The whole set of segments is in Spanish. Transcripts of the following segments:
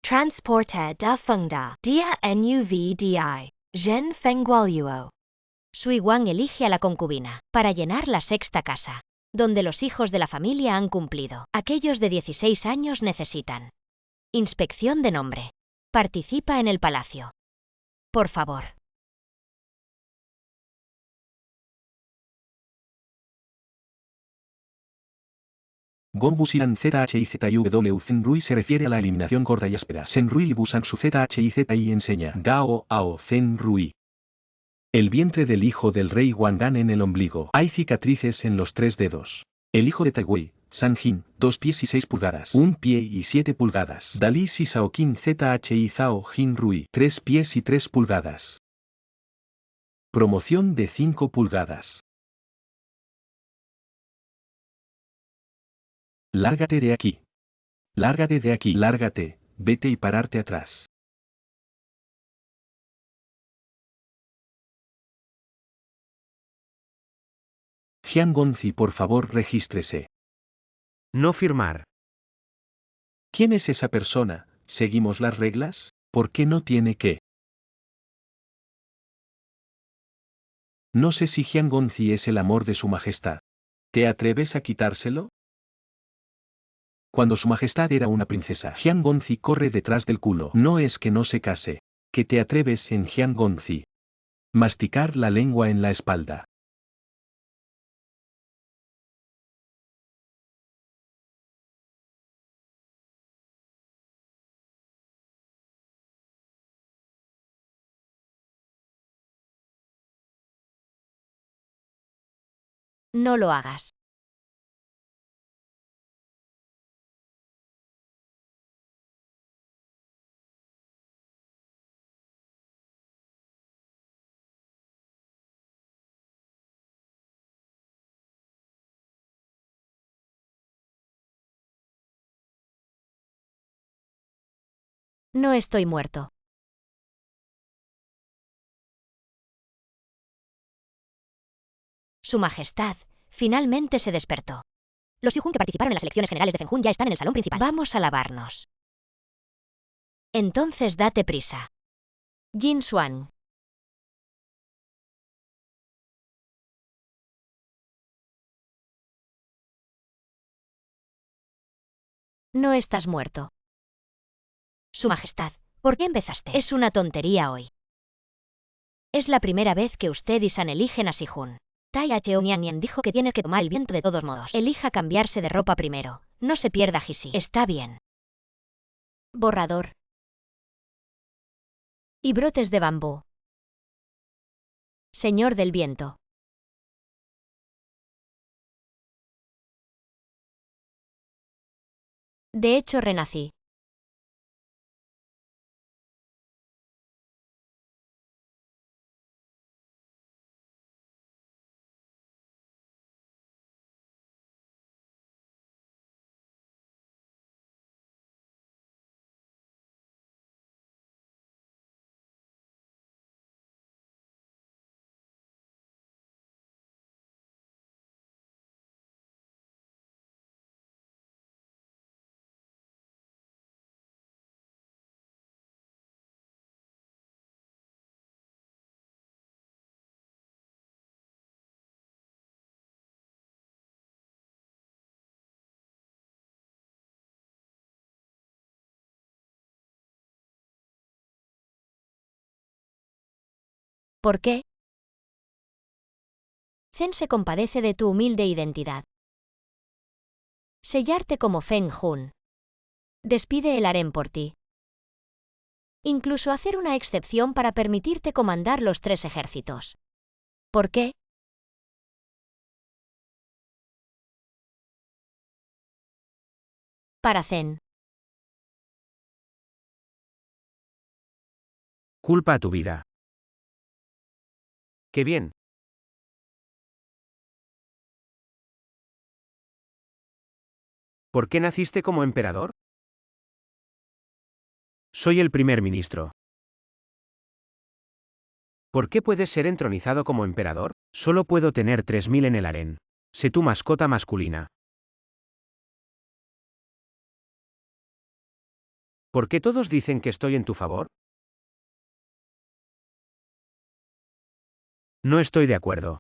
Transporta da Fengda, Dia Nuvdi, Zhen Fenggualuo. Sui Wang elige a la concubina, para llenar la sexta casa, donde los hijos de la familia han cumplido. Aquellos de 16 años necesitan. Inspección de nombre. Participa en el palacio. Por favor. Gon Busiran ZHIZYW Zenrui se refiere a la eliminación corta y áspera. Zenrui y Busan su ZHIZI enseña. Gao Ao Zenrui. El vientre del hijo del rey Wangan en el ombligo. Hay cicatrices en los 3 dedos. El hijo de Taiwei, San Jin, 2 pies y 6 pulgadas. 1 pie y 7 pulgadas. Dalí Sisaokin ZHI Zhao Jin Rui, 3 pies y 3 pulgadas. Promoción de 5 pulgadas. Lárgate de aquí. Lárgate de aquí. Lárgate, vete y pararte atrás. Jian Gonzi, por favor, regístrese. No firmar. ¿Quién es esa persona? ¿Seguimos las reglas? ¿Por qué no tiene que? No sé si Jian Gonzi es el amor de su majestad. ¿Te atreves a quitárselo? Cuando su majestad era una princesa, Jian Gonzi corre detrás del culo. No es que no se case. ¿Que te atreves en Jian Gonzi? Masticar la lengua en la espalda. No lo hagas. No estoy muerto. Su Majestad finalmente se despertó. Los Yujun que participaron en las elecciones generales de Zhenjun ya están en el salón principal. Vamos a lavarnos. Entonces date prisa. Jin Xuan. No estás muerto. Su Majestad, ¿por qué empezaste? Es una tontería hoy. Es la primera vez que usted y San eligen a Sijun. Tai Acheonian dijo que tienes que tomar el viento de todos modos. Elija cambiarse de ropa primero. No se pierda Jisi. Está bien. Borrador. Y brotes de bambú. Señor del viento. De hecho, renací. ¿Por qué? Zen se compadece de tu humilde identidad. Sellarte como Feng Jun. Despide el harem por ti. Incluso hacer una excepción para permitirte comandar los 3 ejércitos. ¿Por qué? Para Zen. Culpa a tu vida. ¡Qué bien! ¿Por qué naciste como emperador? Soy el primer ministro. ¿Por qué puedes ser entronizado como emperador? Solo puedo tener 3000 en el harén. Sé tu mascota masculina. ¿Por qué todos dicen que estoy en tu favor? No estoy de acuerdo.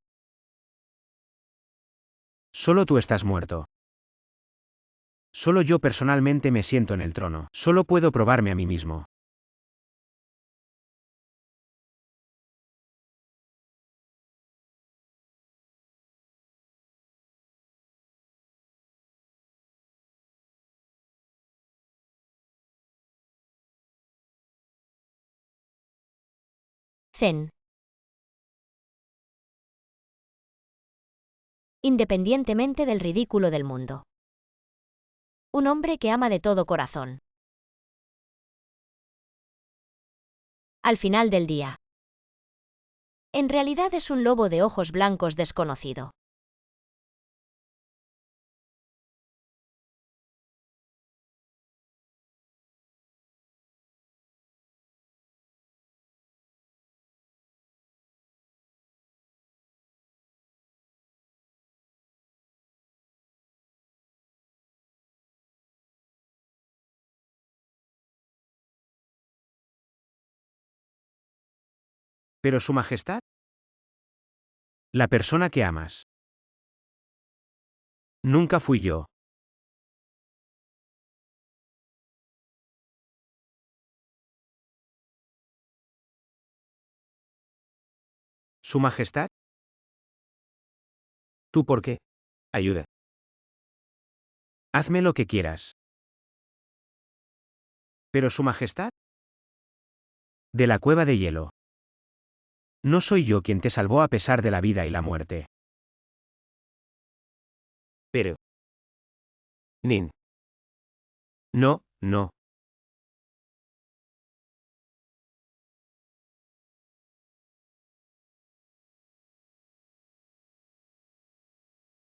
Solo tú estás muerto. Solo yo personalmente me siento en el trono. Solo puedo probarme a mí mismo. Zen. Independientemente del ridículo del mundo. Un hombre que ama de todo corazón. Al final del día. En realidad es un lobo de ojos blancos desconocido. ¿Pero su majestad? La persona que amas. Nunca fui yo. ¿Su majestad? ¿Tú por qué? Ayuda. Hazme lo que quieras. ¿Pero su majestad? De la cueva de hielo. No soy yo quien te salvó a pesar de la vida y la muerte. Pero. Nin. No, no.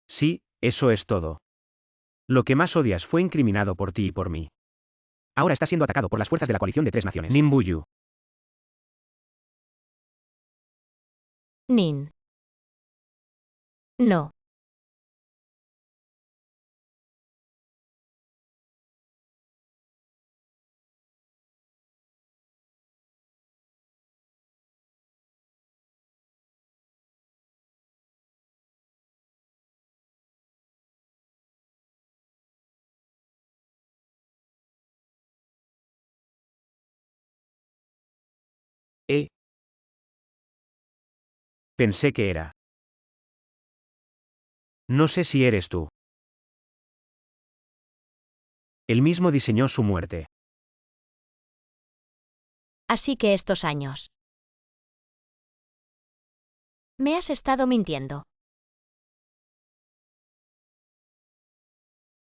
Sí, eso es todo. Lo que más odias fue incriminado por ti y por mí. Ahora está siendo atacado por las fuerzas de la coalición de 3 naciones. Nimbuyu. Nin. No. Eh. Pensé que era. No sé si eres tú. Él mismo diseñó su muerte. Así que estos años. Me has estado mintiendo.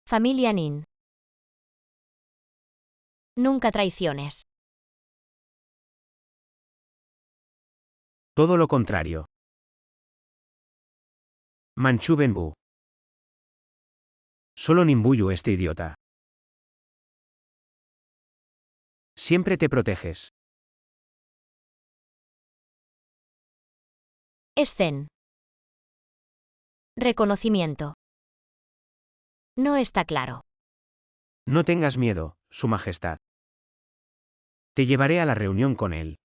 Familia Nin. Nunca traiciones. Todo lo contrario. Manchu Benbu. Solo Nimbuyu este idiota. Siempre te proteges. Es Zen. Reconocimiento. No está claro. No tengas miedo, su majestad. Te llevaré a la reunión con él.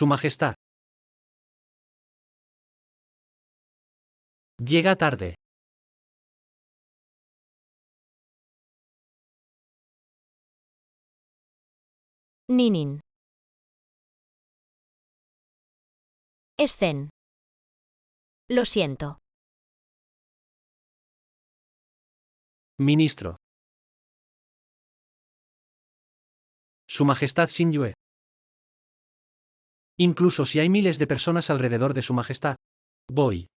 Su Majestad. Llega tarde. Ninin. Es Zen. Lo siento. Ministro. Su Majestad Xingyue. Incluso si hay miles de personas alrededor de Su Majestad. Voy.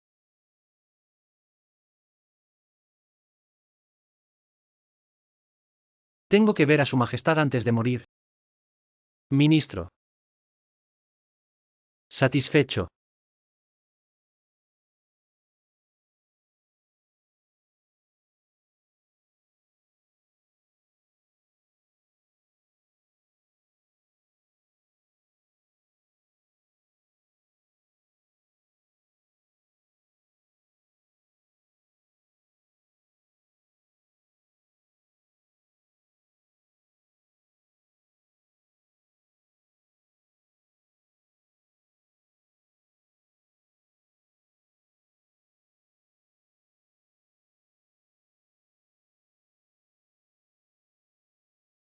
Tengo que ver a Su Majestad antes de morir. Ministro. Satisfecho.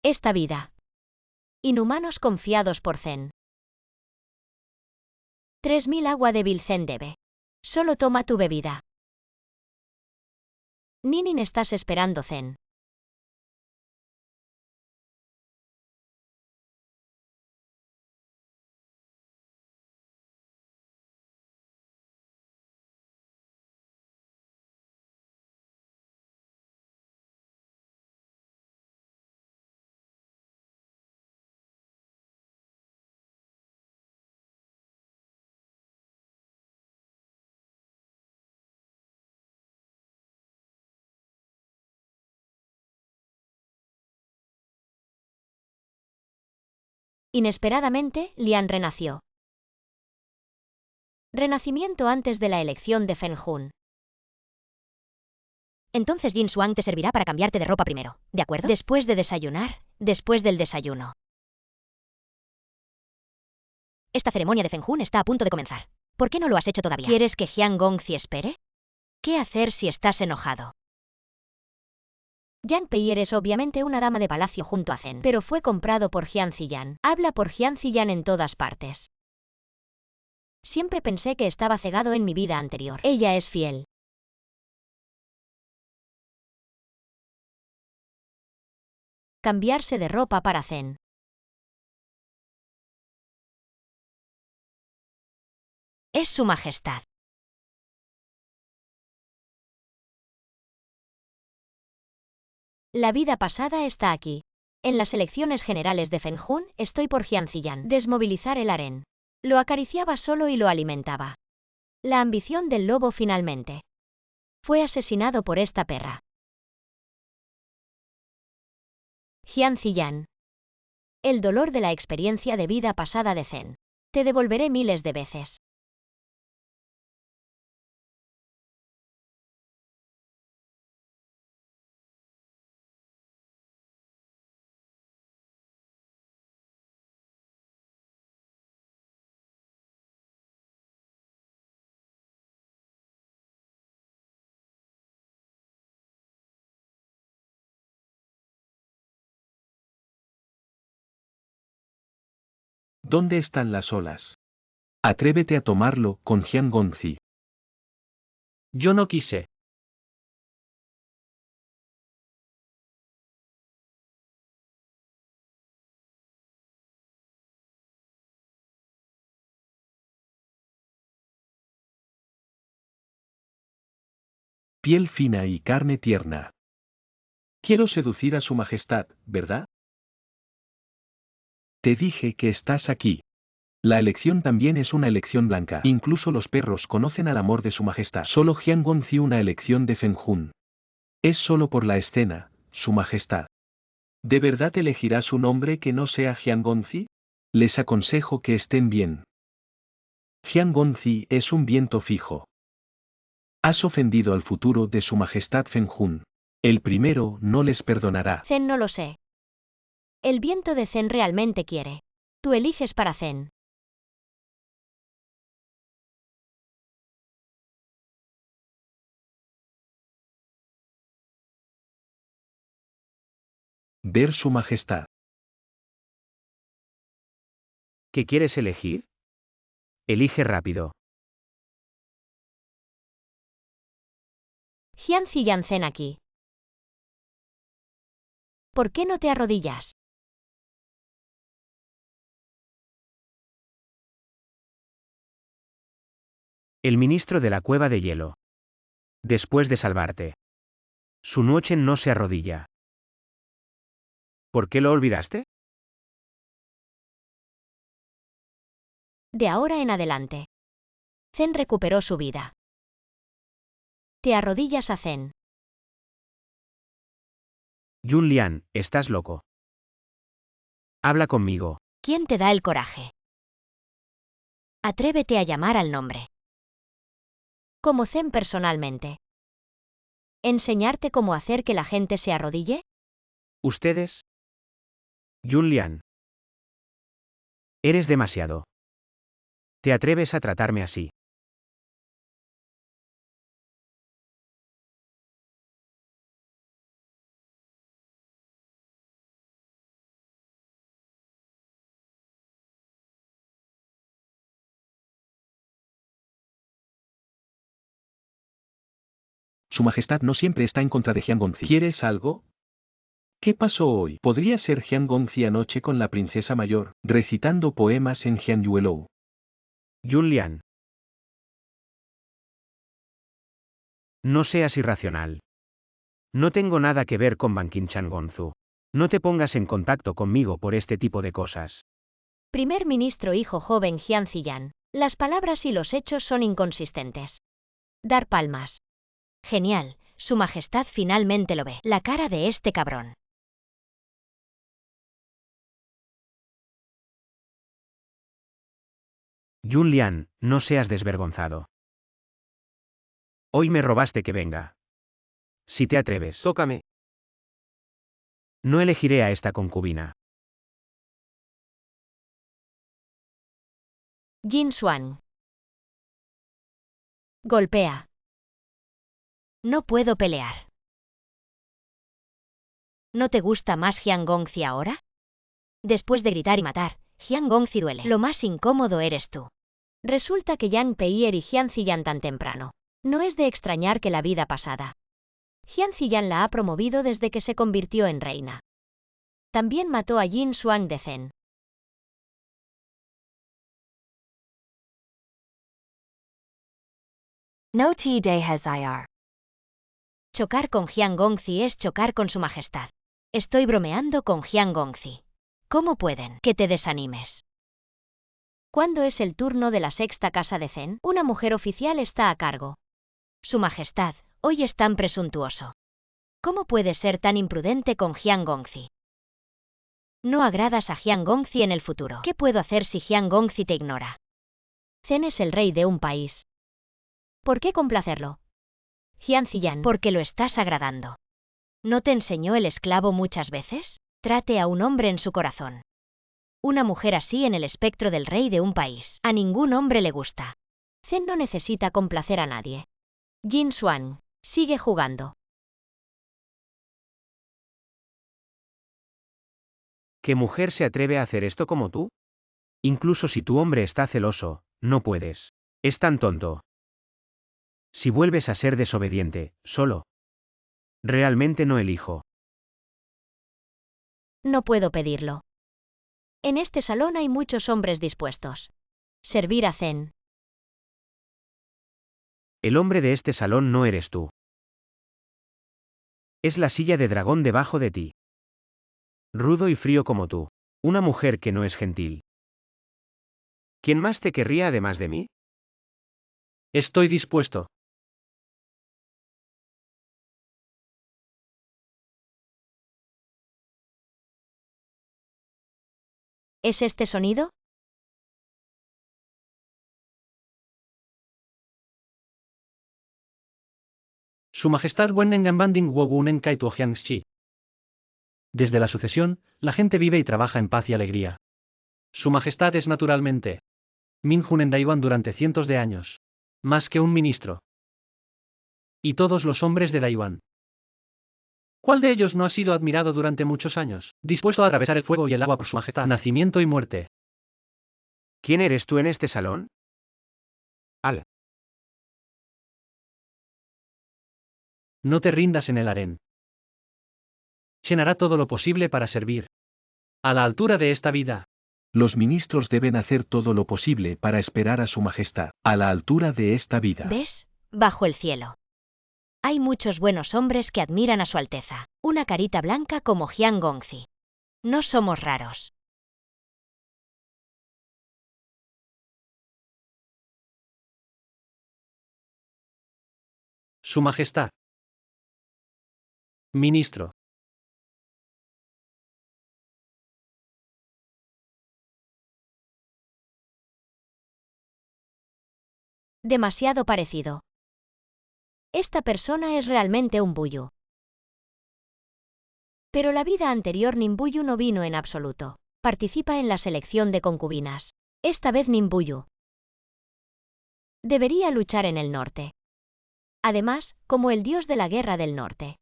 Esta vida. Inhumanos confiados por Zen. 3000 agua débil Zen debe. Solo toma tu bebida. Ninin, estás esperando Zen. Inesperadamente, Lian renació. Renacimiento antes de la elección de Fenjun. Entonces Jin Xuan te servirá para cambiarte de ropa primero, ¿de acuerdo? Después de desayunar, después del desayuno. Esta ceremonia de Fenjun está a punto de comenzar. ¿Por qué no lo has hecho todavía? ¿Quieres que Jiang Gongzi espere? ¿Qué hacer si estás enojado? Yang Peier es obviamente una dama de palacio junto a Zen, pero fue comprado por Jian Ziyan. Habla por Jian Ziyan en todas partes. Siempre pensé que estaba cegado en mi vida anterior. Ella es fiel. Cambiarse de ropa para Zen. Es Su Majestad. La vida pasada está aquí. En las elecciones generales de Fenjun, estoy por Jian Ziyan. Desmovilizar el harén. Lo acariciaba solo y lo alimentaba. La ambición del lobo finalmente. Fue asesinado por esta perra. Jian Ziyan. El dolor de la experiencia de vida pasada de Zen. Te devolveré miles de veces. ¿Dónde están las olas? Atrévete a tomarlo con Jiang Gongzi. Yo no quise. Piel fina y carne tierna. Quiero seducir a Su Majestad, ¿verdad? Te dije que estás aquí. La elección también es una elección blanca. Incluso los perros conocen al amor de Su Majestad. Solo Jiang Gongzi una elección de Fenjun. Es solo por la escena, Su Majestad. ¿De verdad elegirás un hombre que no sea Jiang Gongzi? Les aconsejo que estén bien. Jiang Gongzi es un viento fijo. Has ofendido al futuro de Su Majestad Fenjun. El primero no les perdonará. Zen no lo sé. El viento de Zen realmente quiere. Tú eliges para Zen. Ver su majestad. ¿Qué quieres elegir? Elige rápido. Jianzi Yanzen aquí. ¿Por qué no te arrodillas? El ministro de la cueva de hielo. Después de salvarte. Su noche no se arrodilla. ¿Por qué lo olvidaste? De ahora en adelante. Zen recuperó su vida. Te arrodillas a Zen. Yun Lian, estás loco. Habla conmigo. ¿Quién te da el coraje? Atrévete a llamar al nombre. Como Zen personalmente. ¿Enseñarte cómo hacer que la gente se arrodille? ¿Ustedes? Yun Lian. Eres demasiado. ¿Te atreves a tratarme así? Su majestad no siempre está en contra de Jian Gongzi. ¿Quieres algo? ¿Qué pasó hoy? ¿Podría ser Jian Gongzi anoche con la princesa mayor, recitando poemas en Jianyuelou? Yun Lian. No seas irracional. No tengo nada que ver con Banqinchan Gonzu. No te pongas en contacto conmigo por este tipo de cosas. Primer ministro hijo joven Jianzi Yan. Las palabras y los hechos son inconsistentes. Dar palmas. Genial, su majestad finalmente lo ve. La cara de este cabrón. Yun Lian, no seas desvergonzado. Hoy me robaste que venga. Si te atreves. Tócame. No elegiré a esta concubina. Jin Xuan. Golpea. No puedo pelear. ¿No te gusta más Jian Gongzi ahora? Después de gritar y matar, Jian Gongzi duele. Lo más incómodo eres tú. Resulta que Yan Peier y Jian Ziyan tan temprano. No es de extrañar que la vida pasada. Jian Ziyan la ha promovido desde que se convirtió en reina. También mató a Jin Xuan de Zen. No te dejes ir. Chocar con Jian Gongzi es chocar con su majestad. Estoy bromeando con Jian Gongzi. ¿Cómo pueden que te desanimes? ¿Cuándo es el turno de la sexta casa de Zen? Una mujer oficial está a cargo. Su majestad, hoy es tan presuntuoso. ¿Cómo puedes ser tan imprudente con Jian Gongzi? No agradas a Jian Gongzi en el futuro. ¿Qué puedo hacer si Jian Gongzi te ignora? Zen es el rey de un país. ¿Por qué complacerlo? Jian Ziyan, porque lo estás agradando. ¿No te enseñó el esclavo muchas veces? Trate a un hombre en su corazón. Una mujer así en el espectro del rey de un país. A ningún hombre le gusta. Zen no necesita complacer a nadie. Jin Xuan, sigue jugando. ¿Qué mujer se atreve a hacer esto como tú? Incluso si tu hombre está celoso, no puedes. Es tan tonto. Si vuelves a ser desobediente, solo. Realmente no elijo. No puedo pedirlo. En este salón hay muchos hombres dispuestos. Servir a Zen. El hombre de este salón no eres tú. Es la silla de dragón debajo de ti. Rudo y frío como tú. Una mujer que no es gentil. ¿Quién más te querría además de mí? Estoy dispuesto. ¿Es este sonido? Su Majestad Wenengan Banding Wogunen Kaito Jiangxi. Desde la sucesión, la gente vive y trabaja en paz y alegría. Su Majestad es naturalmente Minjun en Daiwán durante cientos de años. Más que un ministro. Y todos los hombres de Daiwán ¿Cuál de ellos no ha sido admirado durante muchos años, dispuesto a atravesar el fuego y el agua por su majestad, nacimiento y muerte? ¿Quién eres tú en este salón? Al. No te rindas en el harén. Chen hará todo lo posible para servir. A la altura de esta vida. Los ministros deben hacer todo lo posible para esperar a su majestad, a la altura de esta vida. ¿Ves? Bajo el cielo. Hay muchos buenos hombres que admiran a su Alteza. Una carita blanca como Jian Gongzi. No somos raros. Su majestad. Ministro. Demasiado parecido. Esta persona es realmente un Buyu. Pero la vida anterior Nimbuyu no vino en absoluto. Participa en la selección de concubinas. Esta vez Nimbuyu. Debería luchar en el norte. Además, como el dios de la guerra del norte.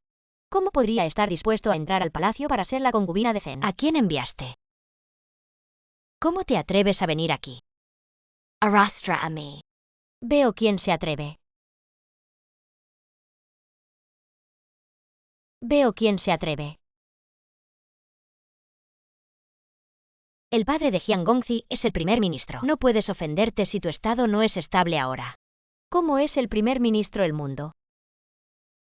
¿Cómo podría estar dispuesto a entrar al palacio para ser la concubina de Zen? ¿A quién enviaste? ¿Cómo te atreves a venir aquí? Arrastra a mí. Veo quién se atreve. Veo quién se atreve. El padre de Jian Gongzi es el primer ministro. No puedes ofenderte si tu estado no es estable ahora. ¿Cómo es el primer ministro del mundo?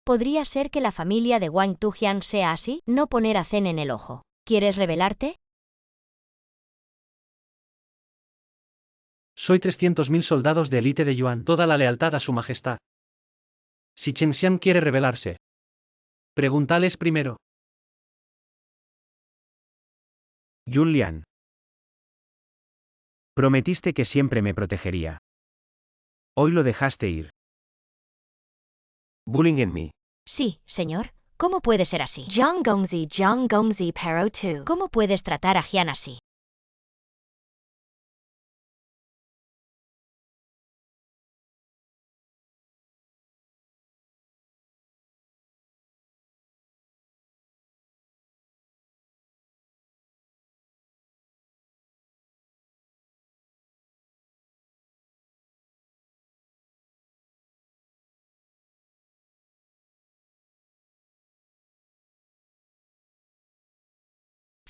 ¿Podría ser que la familia de Wang Tujian sea así? No poner a Zen en el ojo. ¿Quieres rebelarte? Soy 300.000 soldados de élite de Yuan, toda la lealtad a su majestad. Si Chen Xian quiere rebelarse, pregúntales primero. Yunlian. Prometiste que siempre me protegería. Hoy lo dejaste ir. Bullying en mí. Sí, señor. ¿Cómo puede ser así? Jiang Gongzi, pero tú. ¿Cómo puedes tratar a Jian así?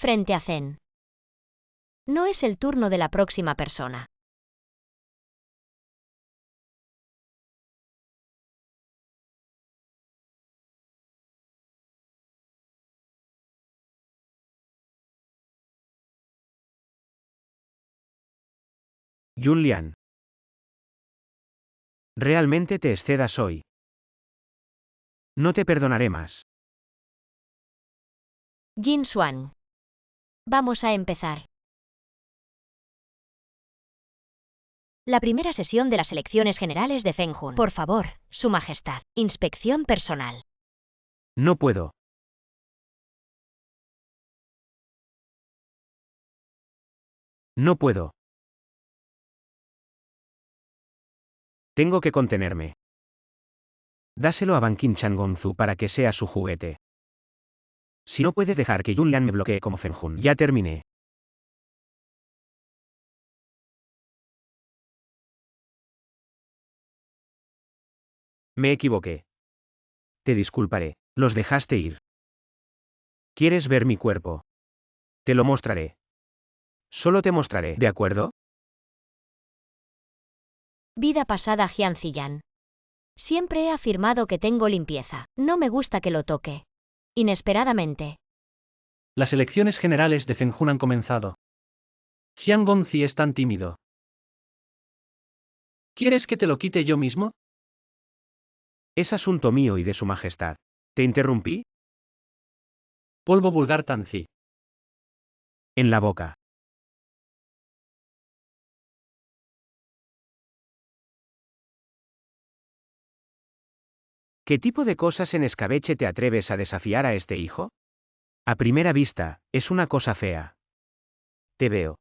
Frente a Zen. No es el turno de la próxima persona. Yunlian. Realmente te excedas hoy. No te perdonaré más. Jin Xuan. Vamos a empezar. La primera sesión de las elecciones generales de Fengjun. Por favor, Su Majestad. Inspección personal. No puedo. No puedo. Tengo que contenerme. Dáselo a Bankin Changonzu para que sea su juguete. Si no puedes dejar que Yunlian me bloquee como Fengjun. Ya terminé. Me equivoqué. Te disculparé. Los dejaste ir. ¿Quieres ver mi cuerpo? Te lo mostraré. Solo te mostraré, ¿de acuerdo? Vida pasada Jian Ziyan. Siempre he afirmado que tengo limpieza. No me gusta que lo toque. Inesperadamente. Las elecciones generales de Fengjun han comenzado. Jian Gongzi es tan tímido. ¿Quieres que te lo quite yo mismo? Es asunto mío y de su majestad. ¿Te interrumpí? Polvo vulgar Tanzi. En la boca. ¿Qué tipo de cosas en escabeche te atreves a desafiar a este hijo? A primera vista, es una cosa fea. Te veo.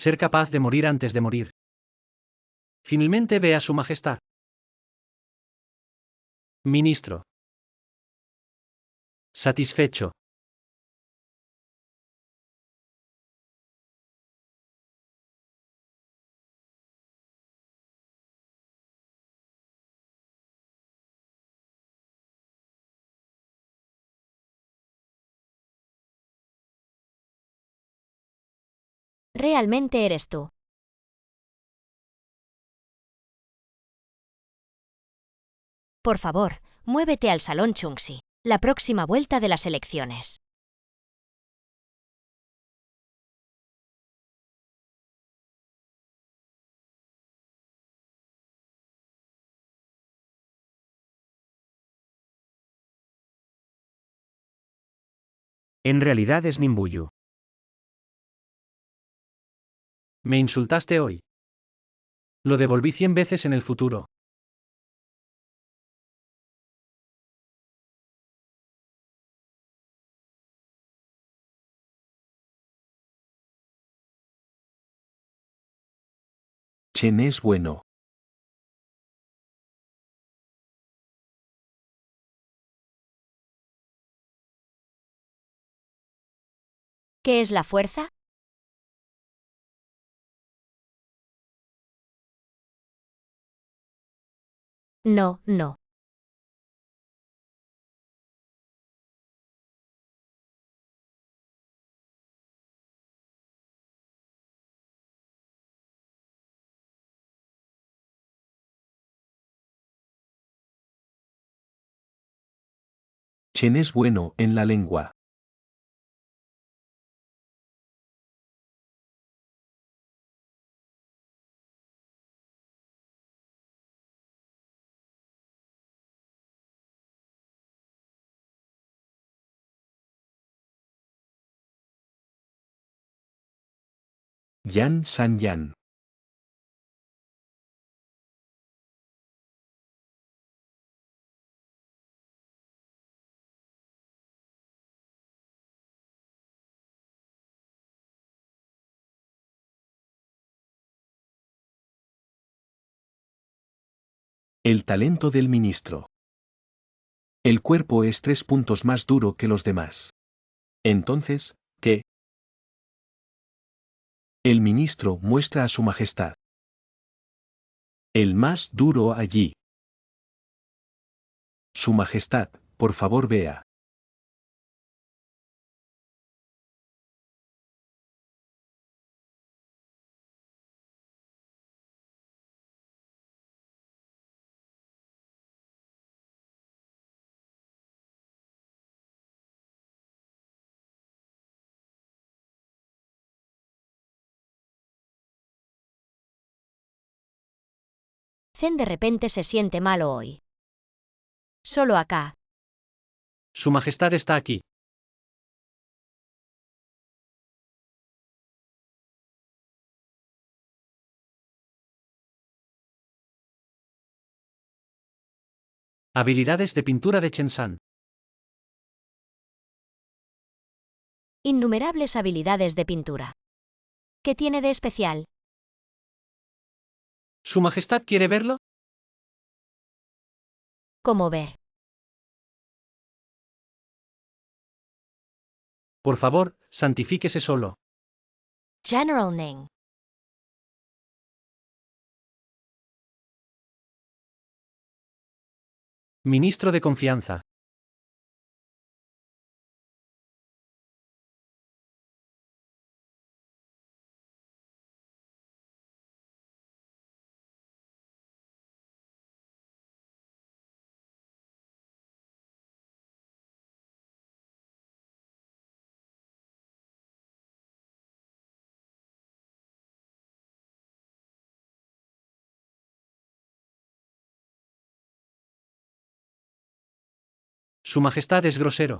Ser capaz de morir antes de morir. Finalmente ve a Su Majestad. Ministro. Satisfecho. Realmente eres tú. Por favor, muévete al Salón Chungsi. La próxima vuelta de las elecciones. En realidad es Nimbuyu. Me insultaste hoy. Lo devolví 100 veces en el futuro. Chen es bueno. ¿Qué es la fuerza? No, no. Chen es bueno en la lengua. Yan San Yan. El talento del ministro. El cuerpo es 3 puntos más duro que los demás. Entonces, ¿qué? El ministro muestra a Su Majestad. El más duro allí. Su Majestad, por favor vea. Zen de repente se siente malo hoy. Solo acá. Su Majestad está aquí. Habilidades de pintura de Chen-san. Innumerables habilidades de pintura. ¿Qué tiene de especial? ¿Su Majestad quiere verlo? ¿Cómo ver? Por favor, santifíquese solo. General Ning. Ministro de Confianza. Su Majestad es grosero.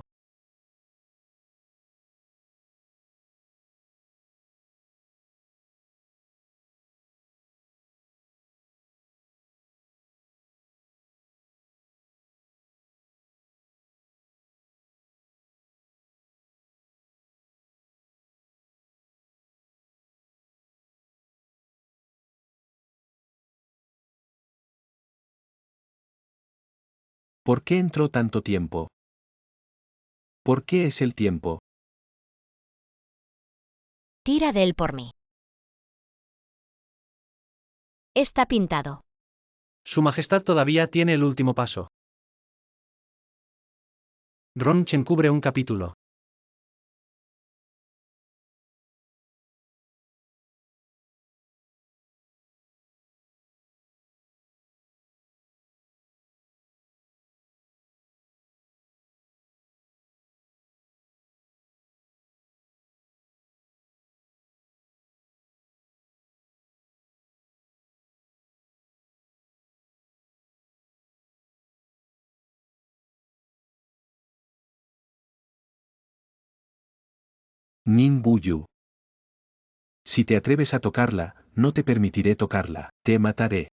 ¿Por qué entró tanto tiempo? ¿Por qué es el tiempo? Tira de él por mí. Está pintado. Su Majestad todavía tiene el último paso. Ron Chen cubre un capítulo. Nin Buyu. Si te atreves a tocarla, no te permitiré tocarla, te mataré.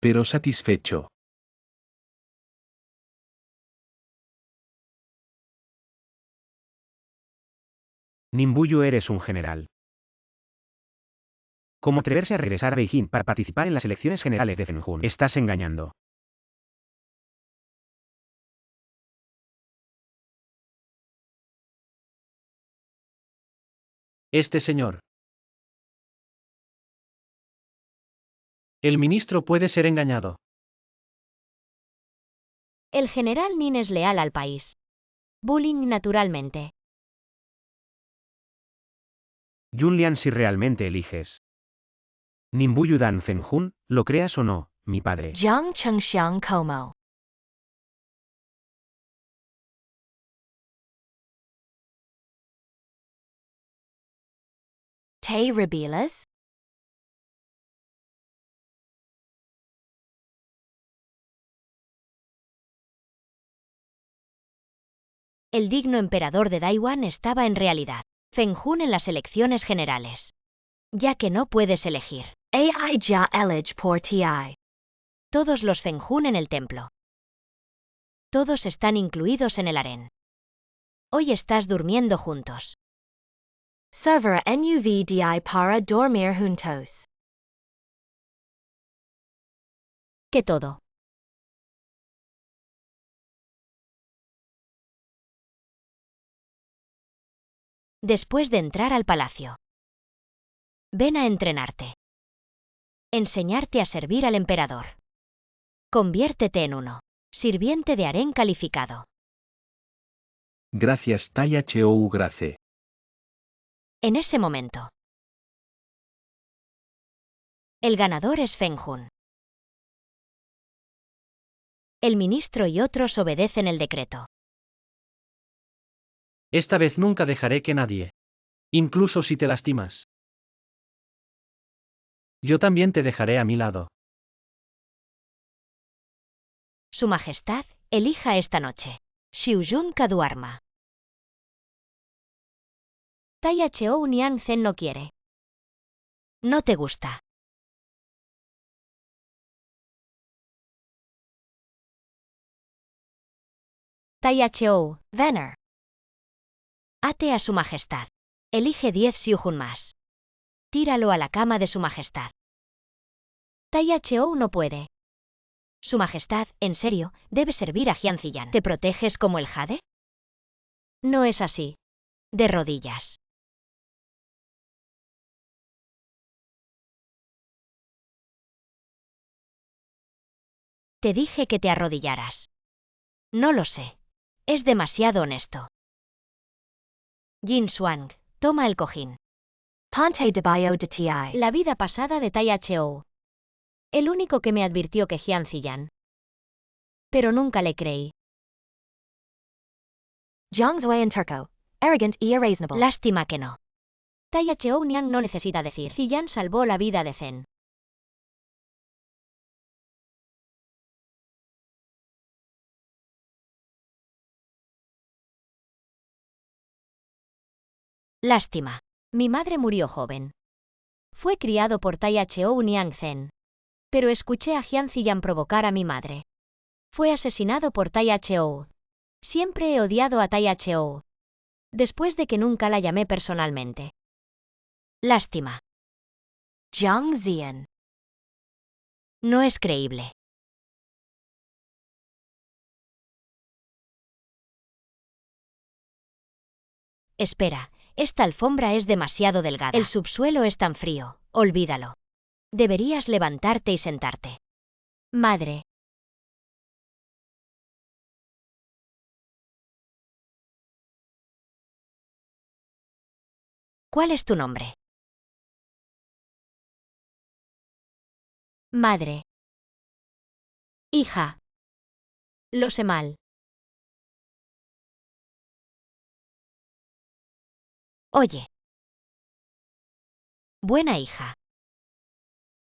Pero satisfecho. Nimbuyu, eres un general. ¿Cómo atreverse a regresar a Beijing para participar en las elecciones generales de Zhenjun? Estás engañando. Este señor. El ministro puede ser engañado. El general Nin es leal al país. Bullying naturalmente. Yunlian, si realmente eliges Nimbuyu Dan Zhenjun, lo creas o no, mi padre. Jiang Chengxiang como. ¿Te rebelas? El digno emperador de Daiwan estaba en realidad Zhenjun en las elecciones generales. Ya que no puedes elegir. Ai ja elige por ti. Todos los Zhenjun en el templo. Todos están incluidos en el harén. Hoy estás durmiendo juntos. Server NUVDI para dormir juntos. Que todo. Después de entrar al palacio. Ven a entrenarte. Enseñarte a servir al emperador. Conviértete en uno. Sirviente de harén calificado. Gracias Taya Chou Grace. En ese momento. El ganador es Zhenjun. El ministro y otros obedecen el decreto. Esta vez nunca dejaré que nadie. Incluso si te lastimas. Yo también te dejaré a mi lado. Su Majestad, elija esta noche. Xiujun Kaduarma. Taya Chou Nian Zen no quiere. No te gusta. Taya Chou, Venner. Ate a Su Majestad. Elige 10 Xiujun más. Tíralo a la cama de Su Majestad. Taya Chou no puede. Su Majestad, en serio, debe servir a Jian Ziyan. ¿Te proteges como el jade? No es así. De rodillas. Te dije que te arrodillaras. No lo sé. Es demasiado honesto. Jin Xuang, toma el cojín. Ponte de bio de ti. La vida pasada de Taya Chou. El único que me advirtió que Jian Ziyan. Pero nunca le creí. Zhang Zui en turco. Arrogant y irreasonable. Lástima que no. Taya Chou Niang no necesita decir. Ziyan salvó la vida de Zen. Lástima. Mi madre murió joven. Fue criado por Taihou Niangzen. Pero escuché a Jian Ziyan provocar a mi madre. Fue asesinado por Taihou. Siempre he odiado a Taihou. Después de que nunca la llamé personalmente. Lástima. Jiang Ziyan. No es creíble. Espera, esta alfombra es demasiado delgada. El subsuelo es tan frío, olvídalo. Deberías levantarte y sentarte. Madre. ¿Cuál es tu nombre? Madre. Hija. Lo sé mal. Oye. Buena hija.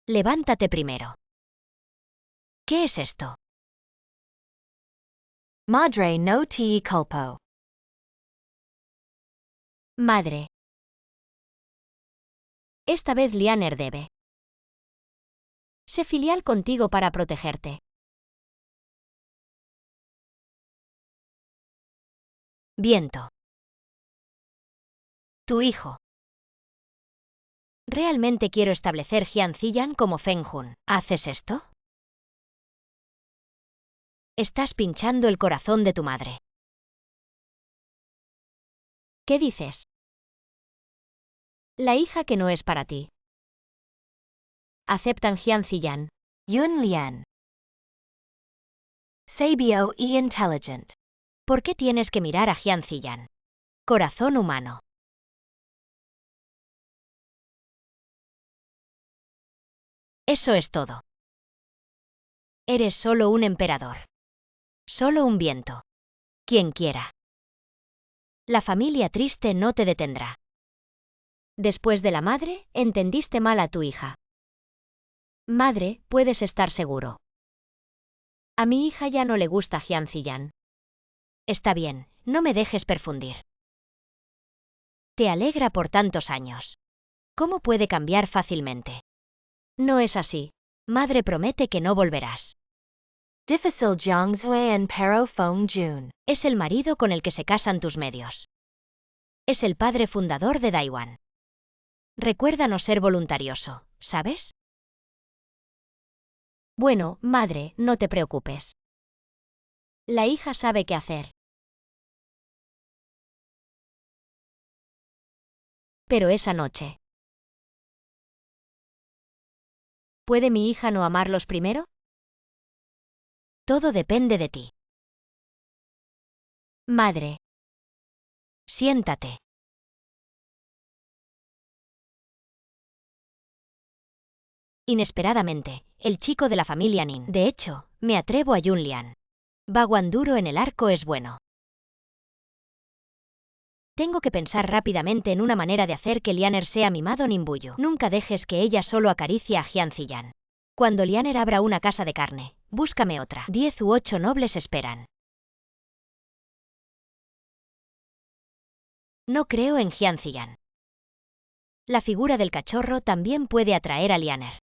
Levántate primero. ¿Qué es esto? Madre no te culpo. Madre. Esta vez Lianer debe. Sé filial contigo para protegerte. Viento. Tu hijo. Realmente quiero establecer Jian Ziyan como Feng Hun. ¿Haces esto? Estás pinchando el corazón de tu madre. ¿Qué dices? La hija que no es para ti. Aceptan Jian Ziyan. Yun Lian. Sabio y intelligent. ¿Por qué tienes que mirar a Jian Ziyan? Corazón humano. Eso es todo. Eres solo un emperador. Solo un viento. Quien quiera. La familia triste no te detendrá. Después de la madre, entendiste mal a tu hija. Madre, puedes estar seguro. A mi hija ya no le gusta Jian Ziyan. Está bien, no me dejes perfundir. Te alegra por tantos años. ¿Cómo puede cambiar fácilmente? No es así. Madre promete que no volverás. Difícil Jiangzui en Pero Feng Jun. Es el marido con el que se casan tus medios. Es el padre fundador de Daiwan. Recuerda no ser voluntarioso, ¿sabes? Bueno, madre, no te preocupes. La hija sabe qué hacer. Pero esa noche. ¿Puede mi hija no amarlos primero? Todo depende de ti. Madre. Siéntate. Inesperadamente, el chico de la familia Nin. De hecho, me atrevo a Yun Lian. Baguán duro en el arco es bueno. Tengo que pensar rápidamente en una manera de hacer que Lianer sea mimado Nimbuyo. Nunca dejes que ella solo acaricie a Jian Ziyan. Cuando Lianer abra una casa de carne, búscame otra. 10 u 8 nobles esperan. No creo en Jian Ziyan. La figura del cachorro también puede atraer a Lianer.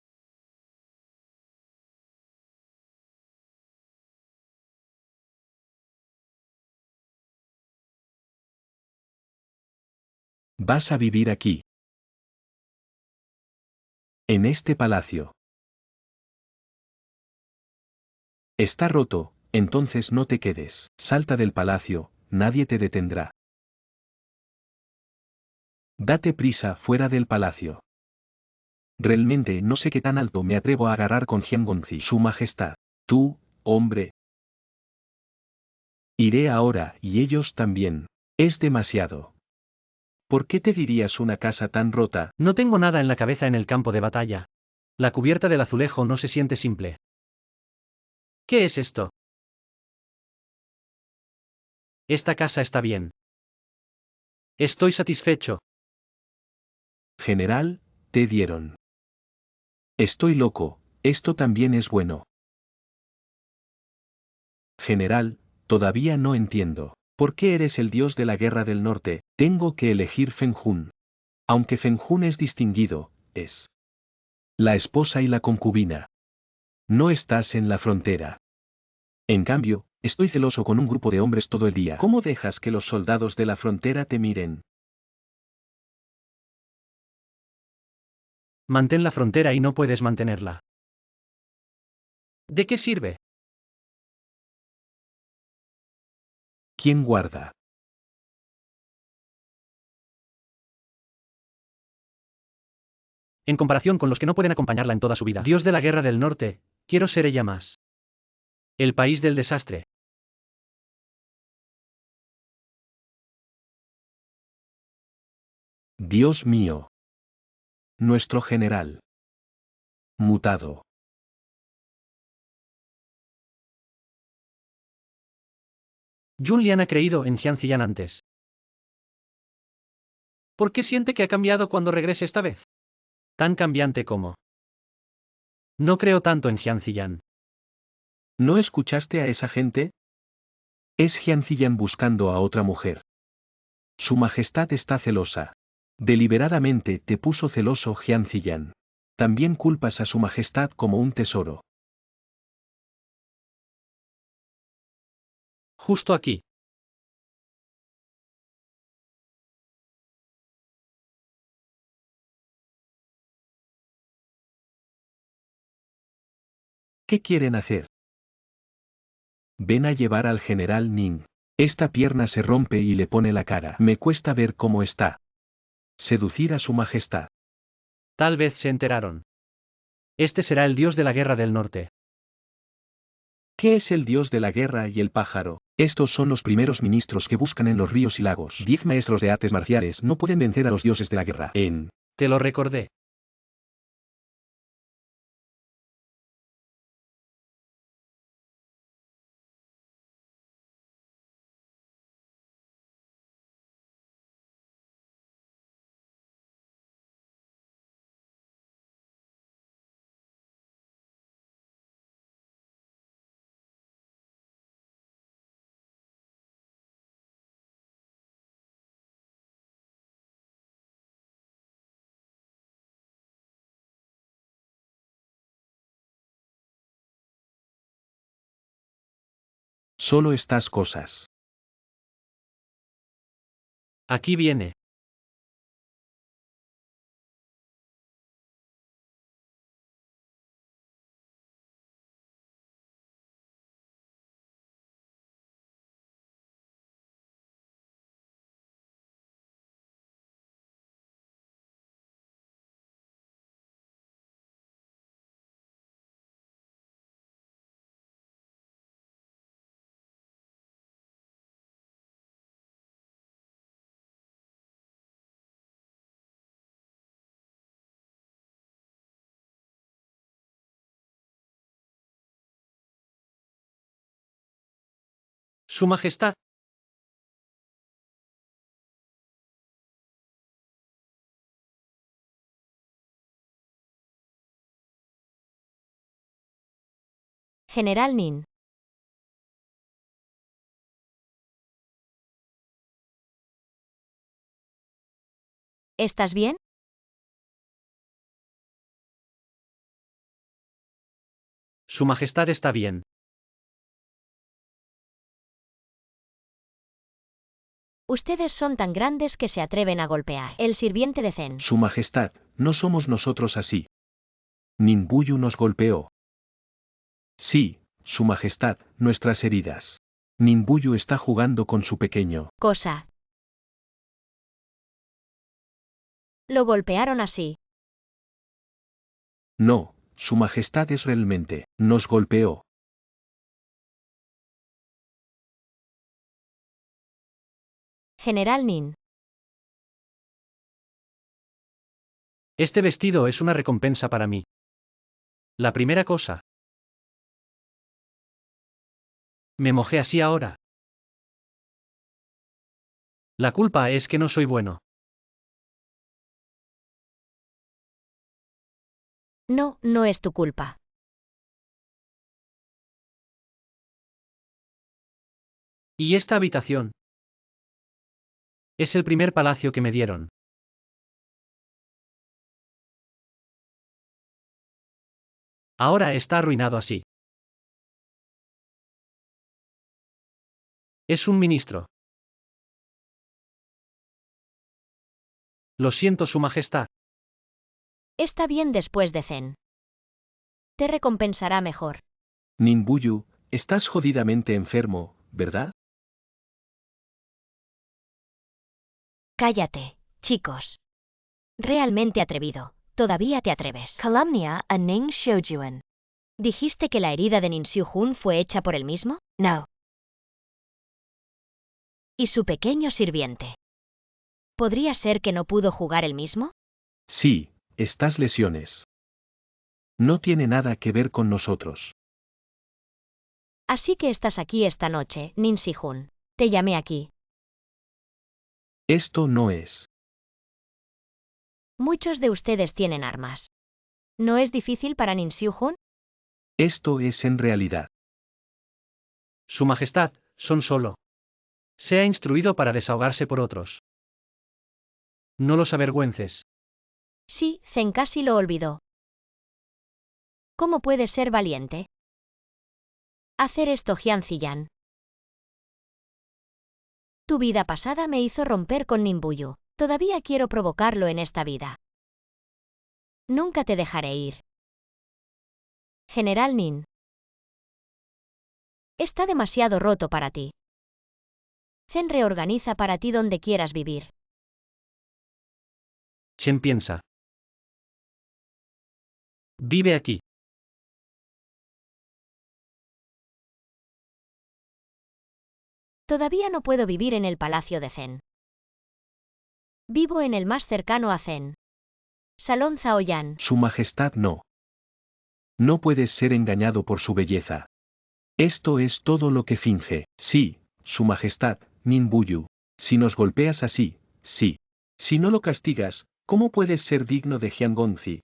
Vas a vivir aquí. En este palacio. Está roto, entonces no te quedes. Salta del palacio, nadie te detendrá. Date prisa fuera del palacio. Realmente no sé qué tan alto me atrevo a agarrar con Jian Gongzi. Su Majestad. Tú, hombre. Iré ahora, y ellos también. Es demasiado. ¿Por qué te dirías una casa tan rota? No tengo nada en la cabeza en el campo de batalla. La cubierta del azulejo no se siente simple. ¿Qué es esto? Esta casa está bien. Estoy satisfecho. General, te dieron. Estoy loco, esto también es bueno. General, todavía no entiendo. ¿Por qué eres el dios de la guerra del norte? Tengo que elegir Feng Hun. Aunque Feng Hun es distinguido, es la esposa y la concubina. No estás en la frontera. En cambio, estoy celoso con un grupo de hombres todo el día. ¿Cómo dejas que los soldados de la frontera te miren? Mantén la frontera y no puedes mantenerla. ¿De qué sirve? ¿Quién guarda? En comparación con los que no pueden acompañarla en toda su vida. Dios de la guerra del norte, quiero ser ella más. El país del desastre. Dios mío. Nuestro general. Mutado. Jun Lian ha creído en Jian Ziyan antes. ¿Por qué siente que ha cambiado cuando regrese esta vez? Tan cambiante como. No creo tanto en Jian Ziyan. ¿No escuchaste a esa gente? Es Jian Ziyan buscando a otra mujer. Su Majestad está celosa. Deliberadamente te puso celoso Jian Ziyan. También culpas a Su Majestad como un tesoro. Justo aquí. ¿Qué quieren hacer? Ven a llevar al general Ning. Esta pierna se rompe y le pone la cara. Me cuesta ver cómo está. Seducir a Su Majestad. Tal vez se enteraron. Este será el dios de la guerra del norte. ¿Qué es el dios de la guerra y el pájaro? Estos son los primeros ministros que buscan en los ríos y lagos. 10 maestros de artes marciales no pueden vencer a los dioses de la guerra. Te lo recordé. Solo estas cosas. Aquí viene. Su Majestad. General Nin. ¿Estás bien? Su Majestad está bien. Ustedes son tan grandes que se atreven a golpear. El sirviente de Zen. Su Majestad, no somos nosotros así. Ninbuyu nos golpeó. Sí, Su Majestad, nuestras heridas. Ninbuyu está jugando con su pequeño. Cosa. Lo golpearon así. No, Su Majestad es realmente. Nos golpeó. General Nin. Este vestido es una recompensa para mí. La primera cosa. Me mojé así ahora. La culpa es que no soy bueno. No, no es tu culpa. ¿Y esta habitación? Es el primer palacio que me dieron. Ahora está arruinado así. Es un ministro. Lo siento, Su Majestad. Está bien después de Zen. Te recompensará mejor. Ninbuyu, estás jodidamente enfermo, ¿verdad? Cállate, chicos. Realmente atrevido. Todavía te atreves. Calumnia a Ning Shoujuan. ¿Dijiste que la herida de Nin Xiujun fue hecha por él mismo? No. ¿Y su pequeño sirviente? ¿Podría ser que no pudo jugar él mismo? Sí, estas lesiones. No tiene nada que ver con nosotros. Así que estás aquí esta noche, Nin Xijun. Te llamé aquí. Esto no es. Muchos de ustedes tienen armas. ¿No es difícil para Nin Xiujun? Esto es en realidad. Su Majestad, son solo. Se ha instruido para desahogarse por otros. No los avergüences. Sí, Zen casi lo olvidó. ¿Cómo puedes ser valiente? Hacer esto, Jian Ziyan. Tu vida pasada me hizo romper con Ninbuyu. Todavía quiero provocarlo en esta vida. Nunca te dejaré ir. General Nin. Está demasiado roto para ti. Zen reorganiza para ti donde quieras vivir. Chen piensa. Vive aquí. Todavía no puedo vivir en el palacio de Zen. Vivo en el más cercano a Zen. Salón Zaoyan. Su Majestad no. No puedes ser engañado por su belleza. Esto es todo lo que finge. Sí, Su Majestad, Ninbuyu. Si nos golpeas así, sí. Si no lo castigas, ¿cómo puedes ser digno de Jiangonzi?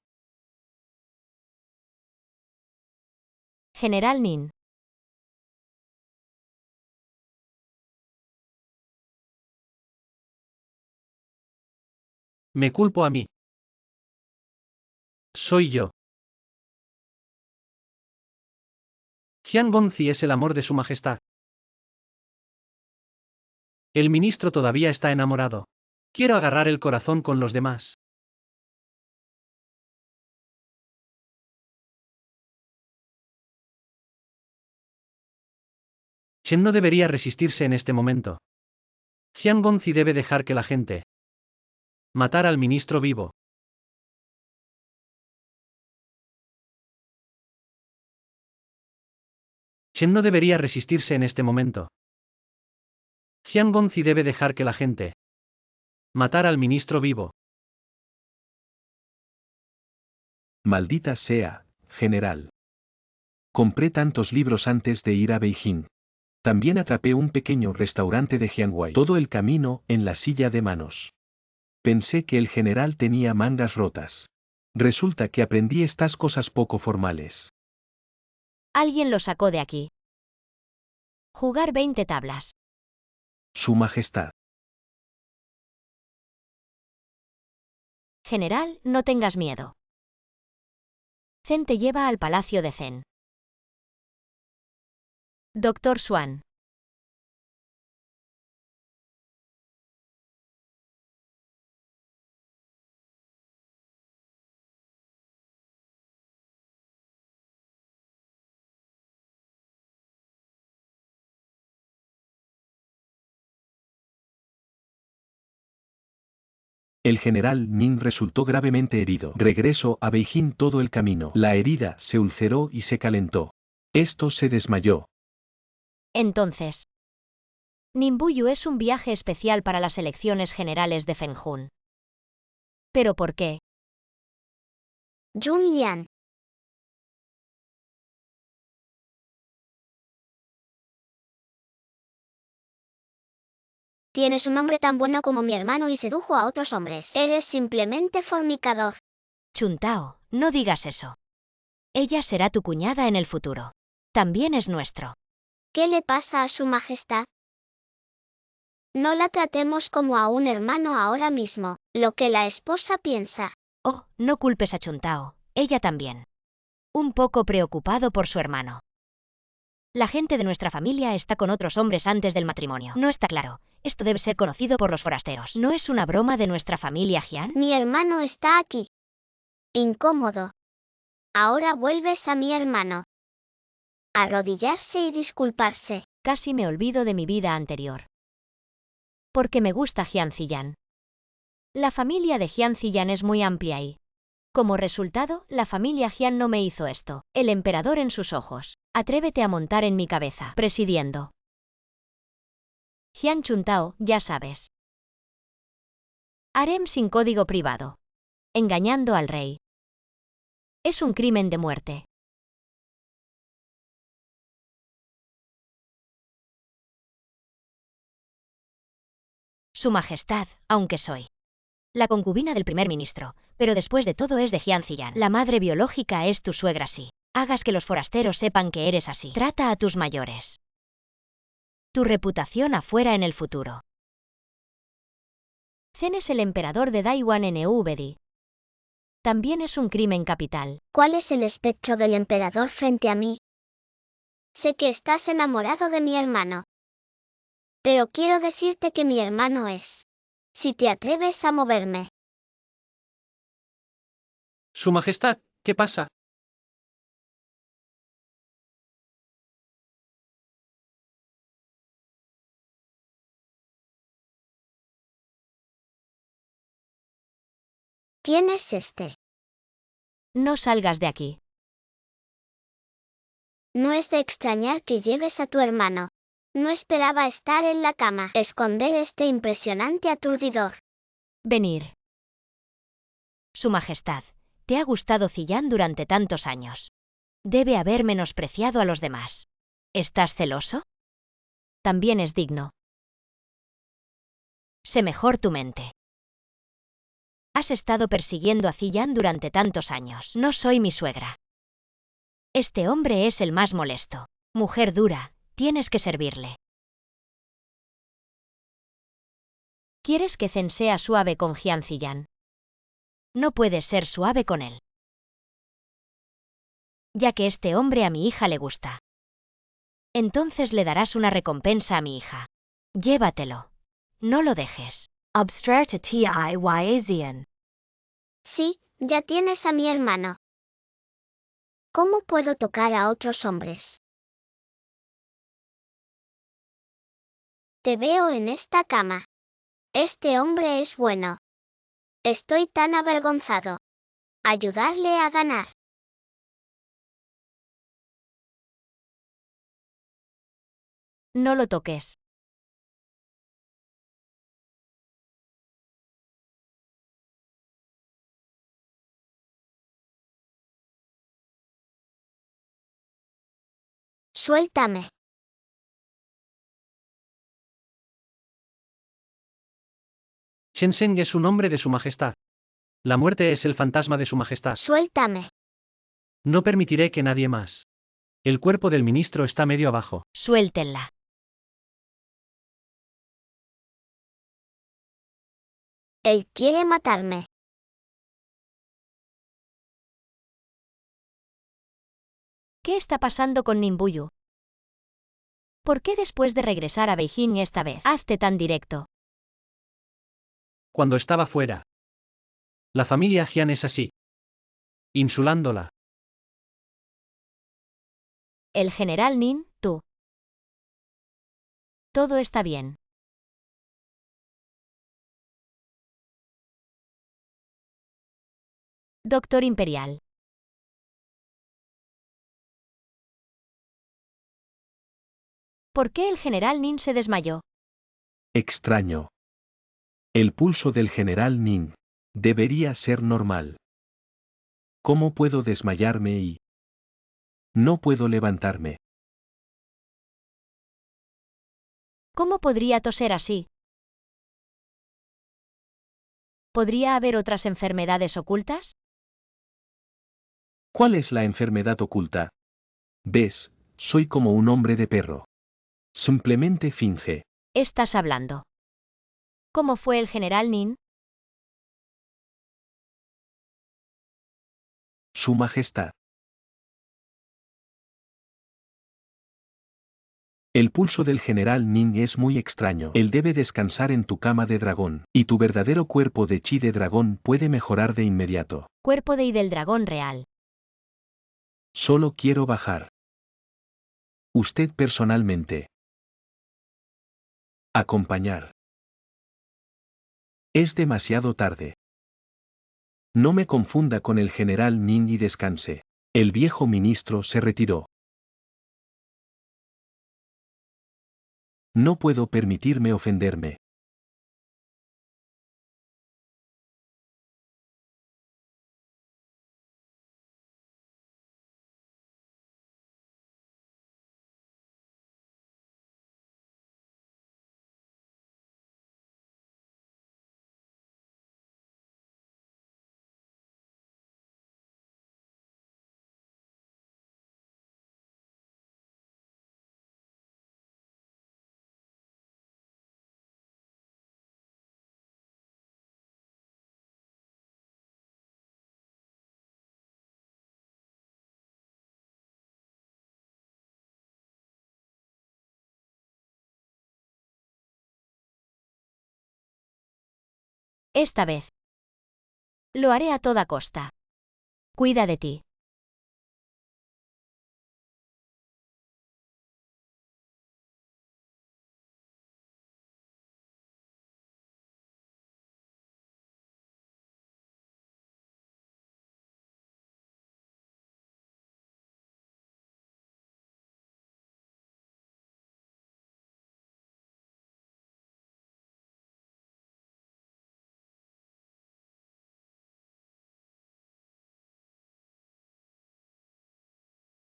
General Nin. Me culpo a mí. Soy yo. Jian Gonzi es el amor de Su Majestad. El ministro todavía está enamorado. Quiero agarrar el corazón con los demás. Chen no debería resistirse en este momento. Jian Gonzi debe dejar que la gente matar al ministro vivo. Chen no debería resistirse en este momento. Jian Gonzi debe dejar que la gente matar al ministro vivo. Maldita sea, general. Compré tantos libros antes de ir a Beijing. También atrapé un pequeño restaurante de Jianghuai. Todo el camino en la silla de manos. Pensé que el general tenía mangas rotas. Resulta que aprendí estas cosas poco formales. Alguien lo sacó de aquí. Jugar 20 tablas. Su Majestad. General, no tengas miedo. Zen te lleva al palacio de Zen. Doctor Swan. El general Ning resultó gravemente herido. Regresó a Beijing todo el camino. La herida se ulceró y se calentó. Esto se desmayó. Entonces. Ninbuyu es un viaje especial para las elecciones generales de Fenjun. ¿Pero por qué? Jun Lian. Tienes un hombre tan bueno como mi hermano y sedujo a otros hombres. Eres simplemente fornicador. Chuntao, no digas eso. Ella será tu cuñada en el futuro. También es nuestro. ¿Qué le pasa a Su Majestad? No la tratemos como a un hermano ahora mismo, lo que la esposa piensa. Oh, no culpes a Chuntao, ella también. un poco preocupado por su hermano. La gente de nuestra familia está con otros hombres antes del matrimonio. No está claro. Esto debe ser conocido por los forasteros. ¿No es una broma de nuestra familia, Hyun? Mi hermano está aquí. Incómodo. Ahora vuelves a mi hermano. Arrodillarse y disculparse. Casi me olvido de mi vida anterior. Porque me gusta Hyun Ziyan. La familia de Hyun Ziyan es muy amplia y, como resultado, la familia Hyun no me hizo esto. El emperador en sus ojos. Atrévete a montar en mi cabeza. Presidiendo. Hyun Chuntao, ya sabes. Harem sin código privado. Engañando al rey. Es un crimen de muerte. Su Majestad, aunque soy la concubina del primer ministro, pero después de todo es de Hyun Ziyan. La madre biológica es tu suegra, sí. Hagas que los forasteros sepan que eres así. Trata a tus mayores. Tu reputación afuera en el futuro. Zen es el emperador de Daiwan en Eubedi. También es un crimen capital. ¿Cuál es el espectro del emperador frente a mí? Sé que estás enamorado de mi hermano. Pero quiero decirte que mi hermano es. Si te atreves a moverme. Su Majestad, ¿qué pasa? ¿Quién es este? No salgas de aquí. No es de extrañar que lleves a tu hermano. No esperaba estar en la cama. Esconder este impresionante aturdidor. Venir. Su Majestad, te ha gustado Ziyan durante tantos años. Debe haber menospreciado a los demás. ¿Estás celoso? También es digno. Sé mejor tu mente. Has estado persiguiendo a Ziyan durante tantos años. No soy mi suegra. Este hombre es el más molesto. Mujer dura, tienes que servirle. ¿Quieres que Zen sea suave con Hyun Ziyan? No puedes ser suave con él. Ya que este hombre a mi hija le gusta. Entonces le darás una recompensa a mi hija. Llévatelo. No lo dejes. Abstract Tiyazian. Sí, ya tienes a mi hermano. ¿Cómo puedo tocar a otros hombres? Te veo en esta cama. Este hombre es bueno. Estoy tan avergonzado. Ayudarle a ganar. No lo toques. Suéltame. Shenzhen es un hombre de Su Majestad. La muerte es el fantasma de Su Majestad. Suéltame. No permitiré que nadie más. El cuerpo del ministro está medio abajo. Suéltenla. Él quiere matarme. ¿Qué está pasando con Nimbuyu? ¿Por qué después de regresar a Beijing esta vez? Hazte tan directo. Cuando estaba fuera. La familia Hyun es así. Insulándola. El general Nin, tú. Todo está bien. Doctor Imperial. ¿Por qué el general Nin se desmayó? Extraño. El pulso del general Nin. Debería ser normal. ¿Cómo puedo desmayarme y... No puedo levantarme? ¿Cómo podría toser así? ¿Podría haber otras enfermedades ocultas? ¿Cuál es la enfermedad oculta? Ves, soy como un hombre de perro. Simplemente finge. Estás hablando. ¿Cómo fue el general Nin? Su Majestad. El pulso del general Ning es muy extraño. Él debe descansar en tu cama de dragón, y tu verdadero cuerpo de chi de dragón puede mejorar de inmediato. Cuerpo de I del dragón real. Solo quiero bajar. Usted personalmente. Acompañar. Es demasiado tarde. No me confunda con el general Ning y descanse. El viejo ministro se retiró. No puedo permitirme ofenderme. Esta vez. Lo haré a toda costa. Cuida de ti.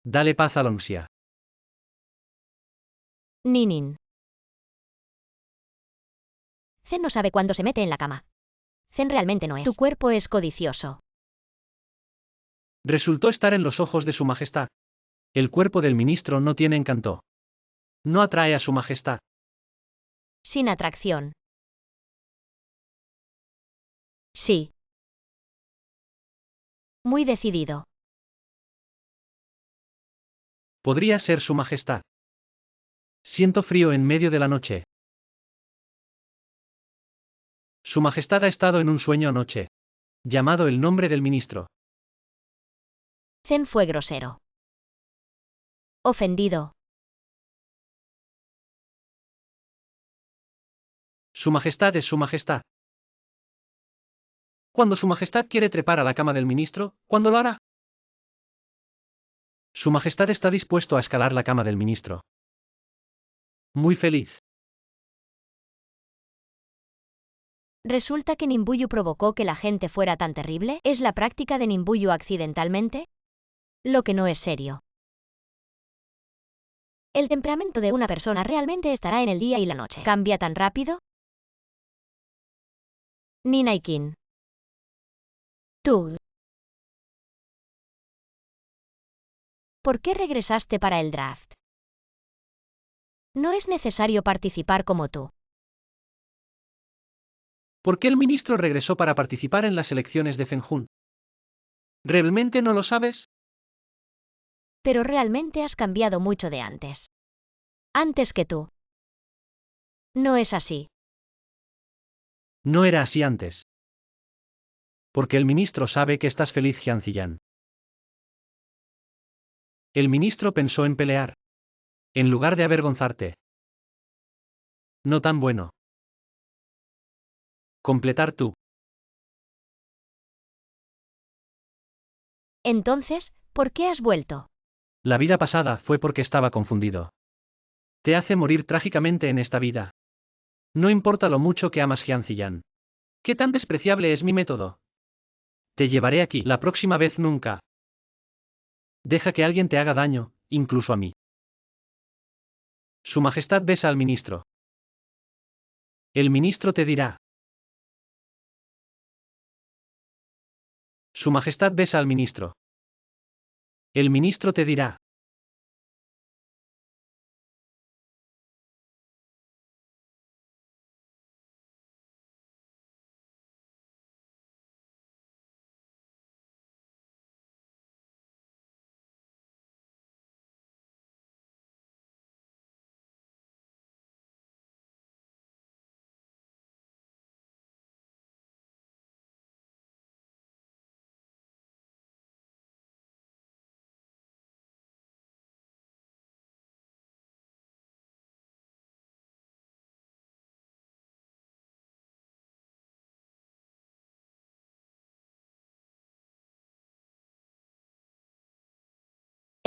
Dale paz a Longxia. Ninin. Zen no sabe cuándo se mete en la cama. Zen realmente no es. Tu cuerpo es codicioso. Resultó estar en los ojos de su majestad. El cuerpo del ministro no tiene encanto. No atrae a su majestad. Sin atracción. Sí. Muy decidido. Podría ser su majestad. Siento frío en medio de la noche. Su majestad ha estado en un sueño anoche. Llamado el nombre del ministro. Zen fue grosero. Ofendido. Su majestad es su majestad. Cuando su majestad quiere trepar a la cama del ministro, ¿cuándo lo hará? Su majestad está dispuesto a escalar la cama del ministro. Muy feliz. ¿Resulta que Nimbuyu provocó que la gente fuera tan terrible? ¿Es la práctica de Nimbuyu accidentalmente? Lo que no es serio. ¿El temperamento de una persona realmente estará en el día y la noche? ¿Cambia tan rápido? Ninaikin. Tú. ¿Por qué regresaste para el draft? No es necesario participar como tú. ¿Por qué el ministro regresó para participar en las elecciones de Fenjun? ¿Realmente no lo sabes? Pero realmente has cambiado mucho de antes. Antes que tú. No es así. No era así antes. Porque el ministro sabe que estás feliz, Jian Ziyan. El ministro pensó en pelear. En lugar de avergonzarte. No tan bueno. Completar tú. Entonces, ¿por qué has vuelto? La vida pasada fue porque estaba confundido. Te hace morir trágicamente en esta vida. No importa lo mucho que amas Jian Ziyan. ¿Qué tan despreciable es mi método? Te llevaré aquí. La próxima vez nunca. Deja que alguien te haga daño, incluso a mí. Su majestad besa al ministro. El ministro te dirá. Su majestad besa al ministro. El ministro te dirá.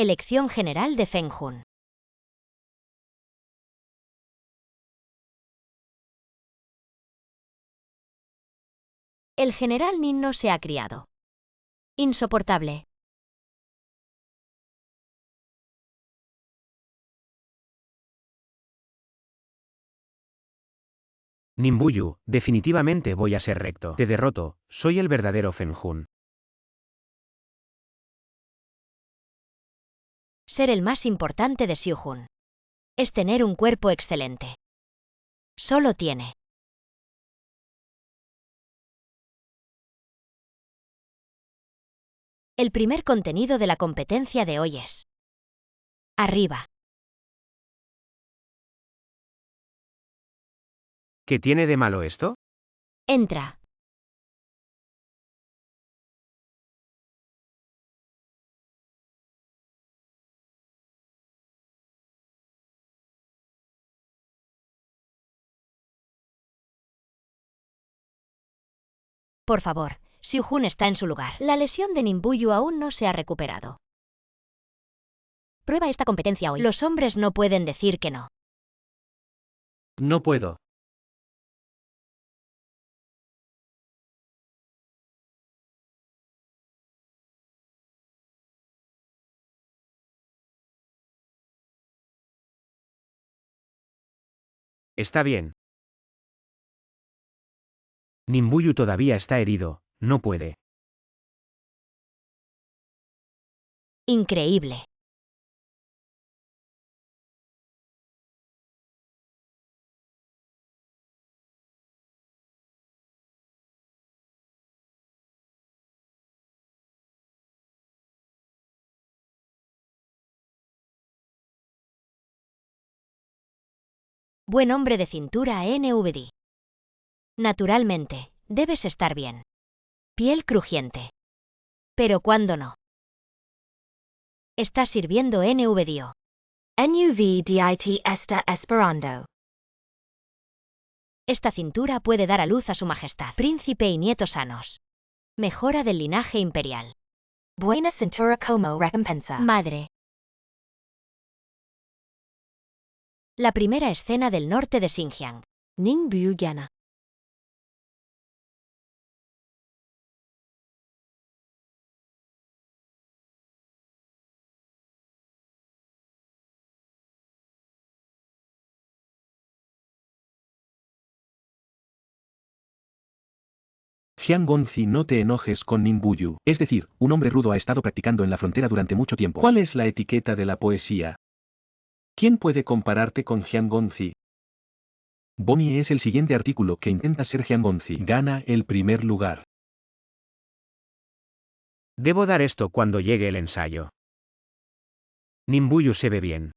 Elección general de Fengjun. El general Nin no se ha criado. Insoportable. Nimbuyu, definitivamente voy a ser recto. Te derroto, soy el verdadero Fengjun. Ser el más importante de Xiujun. Es tener un cuerpo excelente. Solo tiene. El primer contenido de la competencia de hoy es: arriba. ¿Qué tiene de malo esto? Entra. Por favor, Xiujun está en su lugar. La lesión de Nimbuyu aún no se ha recuperado. Prueba esta competencia hoy. Los hombres no pueden decir que no. No puedo. Está bien. Nimbuyu todavía está herido, no puede. Increíble. Buen hombre de cintura NVD. Naturalmente, debes estar bien. Piel crujiente. Pero ¿cuándo no? Está sirviendo NVDO. NUVDIT esta esperando. Esta cintura puede dar a luz a su majestad, príncipe y nietos sanos. Mejora del linaje imperial. Buena cintura como recompensa. Madre. La primera escena del norte de Xinjiang. Ningbu gana. Jiang Gongzi, no te enojes con Nimbuyu. Es decir, un hombre rudo ha estado practicando en la frontera durante mucho tiempo. ¿Cuál es la etiqueta de la poesía? ¿Quién puede compararte con Jiang Gongzi? Bonnie es el siguiente artículo que intenta ser Jiang Gongzi. Gana el primer lugar. Debo dar esto cuando llegue el ensayo. Nimbuyu se ve bien.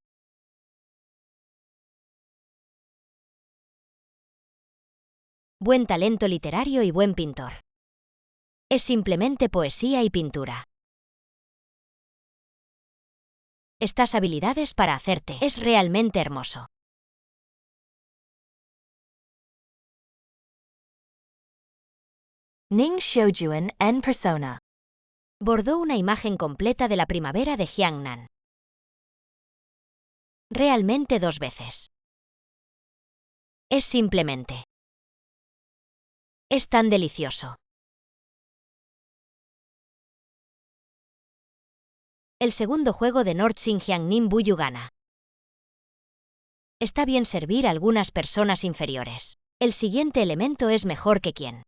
Buen talento literario y buen pintor. Es simplemente poesía y pintura. Estas habilidades para hacerte es realmente hermoso. Ning Xiujuan en persona. Bordó una imagen completa de la primavera de Jiangnan. Realmente 2 veces. Es simplemente. Es tan delicioso. El segundo juego de North Xinjiang Nimbuyu gana. Está bien servir a algunas personas inferiores. El siguiente elemento es mejor que quién.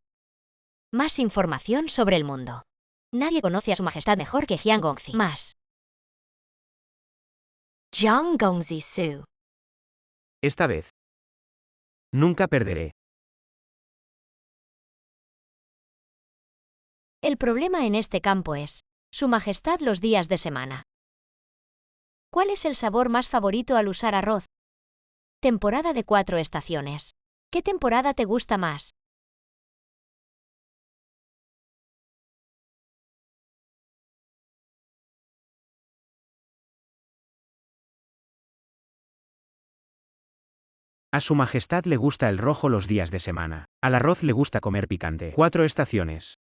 Más información sobre el mundo. Nadie conoce a su majestad mejor que Jiang Gongzi. Más. Jiang Gongzi Su. Esta vez. Nunca perderé. El problema en este campo es su majestad los días de semana. ¿Cuál es el sabor más favorito al usar arroz? Temporada de 4 estaciones. ¿Qué temporada te gusta más? A su majestad le gusta el rojo los días de semana. Al arroz le gusta comer picante. 4 estaciones.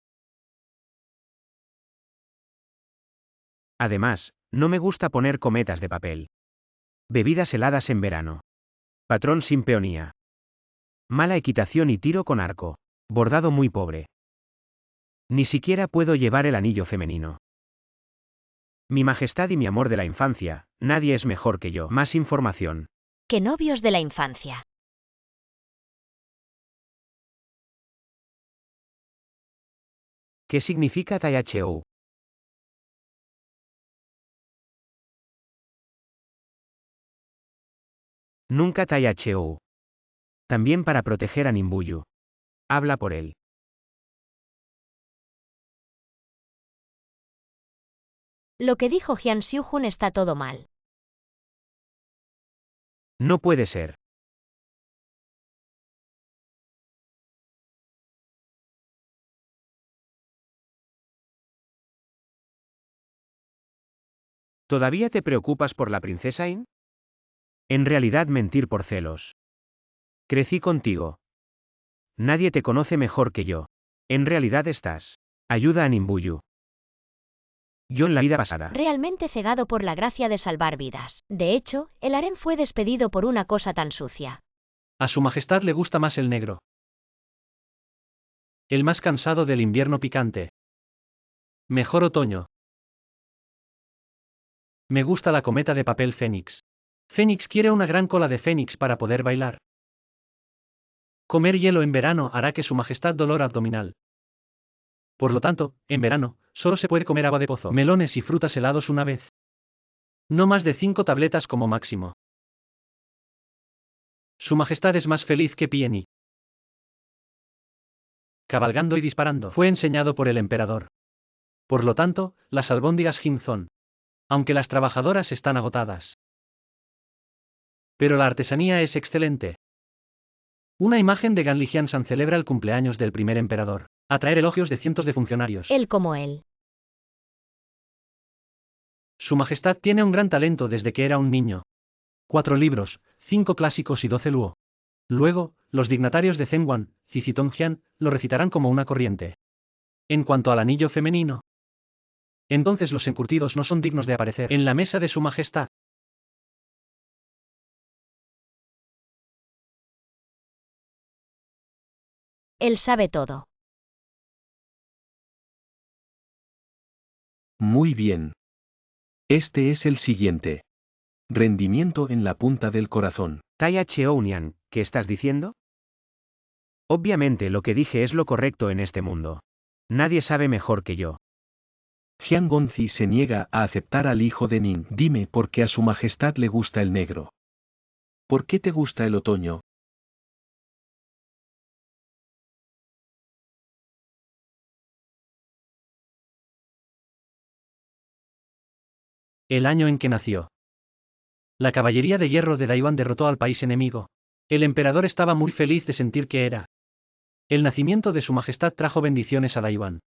Además, no me gusta poner cometas de papel. Bebidas heladas en verano. Patrón sin peonía. Mala equitación y tiro con arco. Bordado muy pobre. Ni siquiera puedo llevar el anillo femenino. Mi majestad y mi amor de la infancia, nadie es mejor que yo. Más información. Que novios de la infancia. ¿Qué significa Taiachou? Nunca Taiachou. También para proteger a Nimbuyu. Habla por él. Lo que dijo Hyun Soo-jun está todo mal. No puede ser. ¿Todavía te preocupas por la princesa In? En realidad mentir por celos. Crecí contigo. Nadie te conoce mejor que yo. En realidad estás. Ayuda a Nimbuyu. Yo en la vida pasada. Realmente cegado por la gracia de salvar vidas. De hecho, el harem fue despedido por una cosa tan sucia. A su majestad le gusta más el negro. El más cansado del invierno picante. Mejor otoño. Me gusta la cometa de papel Fénix. Fénix quiere una gran cola de Fénix para poder bailar. Comer hielo en verano hará que su majestad dolor abdominal. Por lo tanto, en verano, solo se puede comer agua de pozo, melones y frutas helados una vez. No más de 5 tabletas como máximo. Su majestad es más feliz que Pieni. Cabalgando y disparando. Fue enseñado por el emperador. Por lo tanto, las albóndigas Himzon. Aunque las trabajadoras están agotadas. Pero la artesanía es excelente. Una imagen de Ganli Hyansan celebra el cumpleaños del primer emperador. Atraer elogios de cientos de funcionarios. Él como él. Su majestad tiene un gran talento desde que era un niño. 4 libros, 5 clásicos y 12 luo. Luego, los dignatarios de Zengwan, Cicitongjian, lo recitarán como una corriente. En cuanto al anillo femenino, entonces los encurtidos no son dignos de aparecer en la mesa de su majestad. Él sabe todo. Muy bien. Este es el siguiente. Rendimiento en la punta del corazón. Taiachou Nian, ¿qué estás diciendo? Obviamente lo que dije es lo correcto en este mundo. Nadie sabe mejor que yo. Hyang Gonzi se niega a aceptar al hijo de Ning. Dime por qué a su majestad le gusta el negro. ¿Por qué te gusta el otoño? El año en que nació. La caballería de hierro de Daiwan derrotó al país enemigo. El emperador estaba muy feliz de sentir que era. El nacimiento de su majestad trajo bendiciones a Daiwan.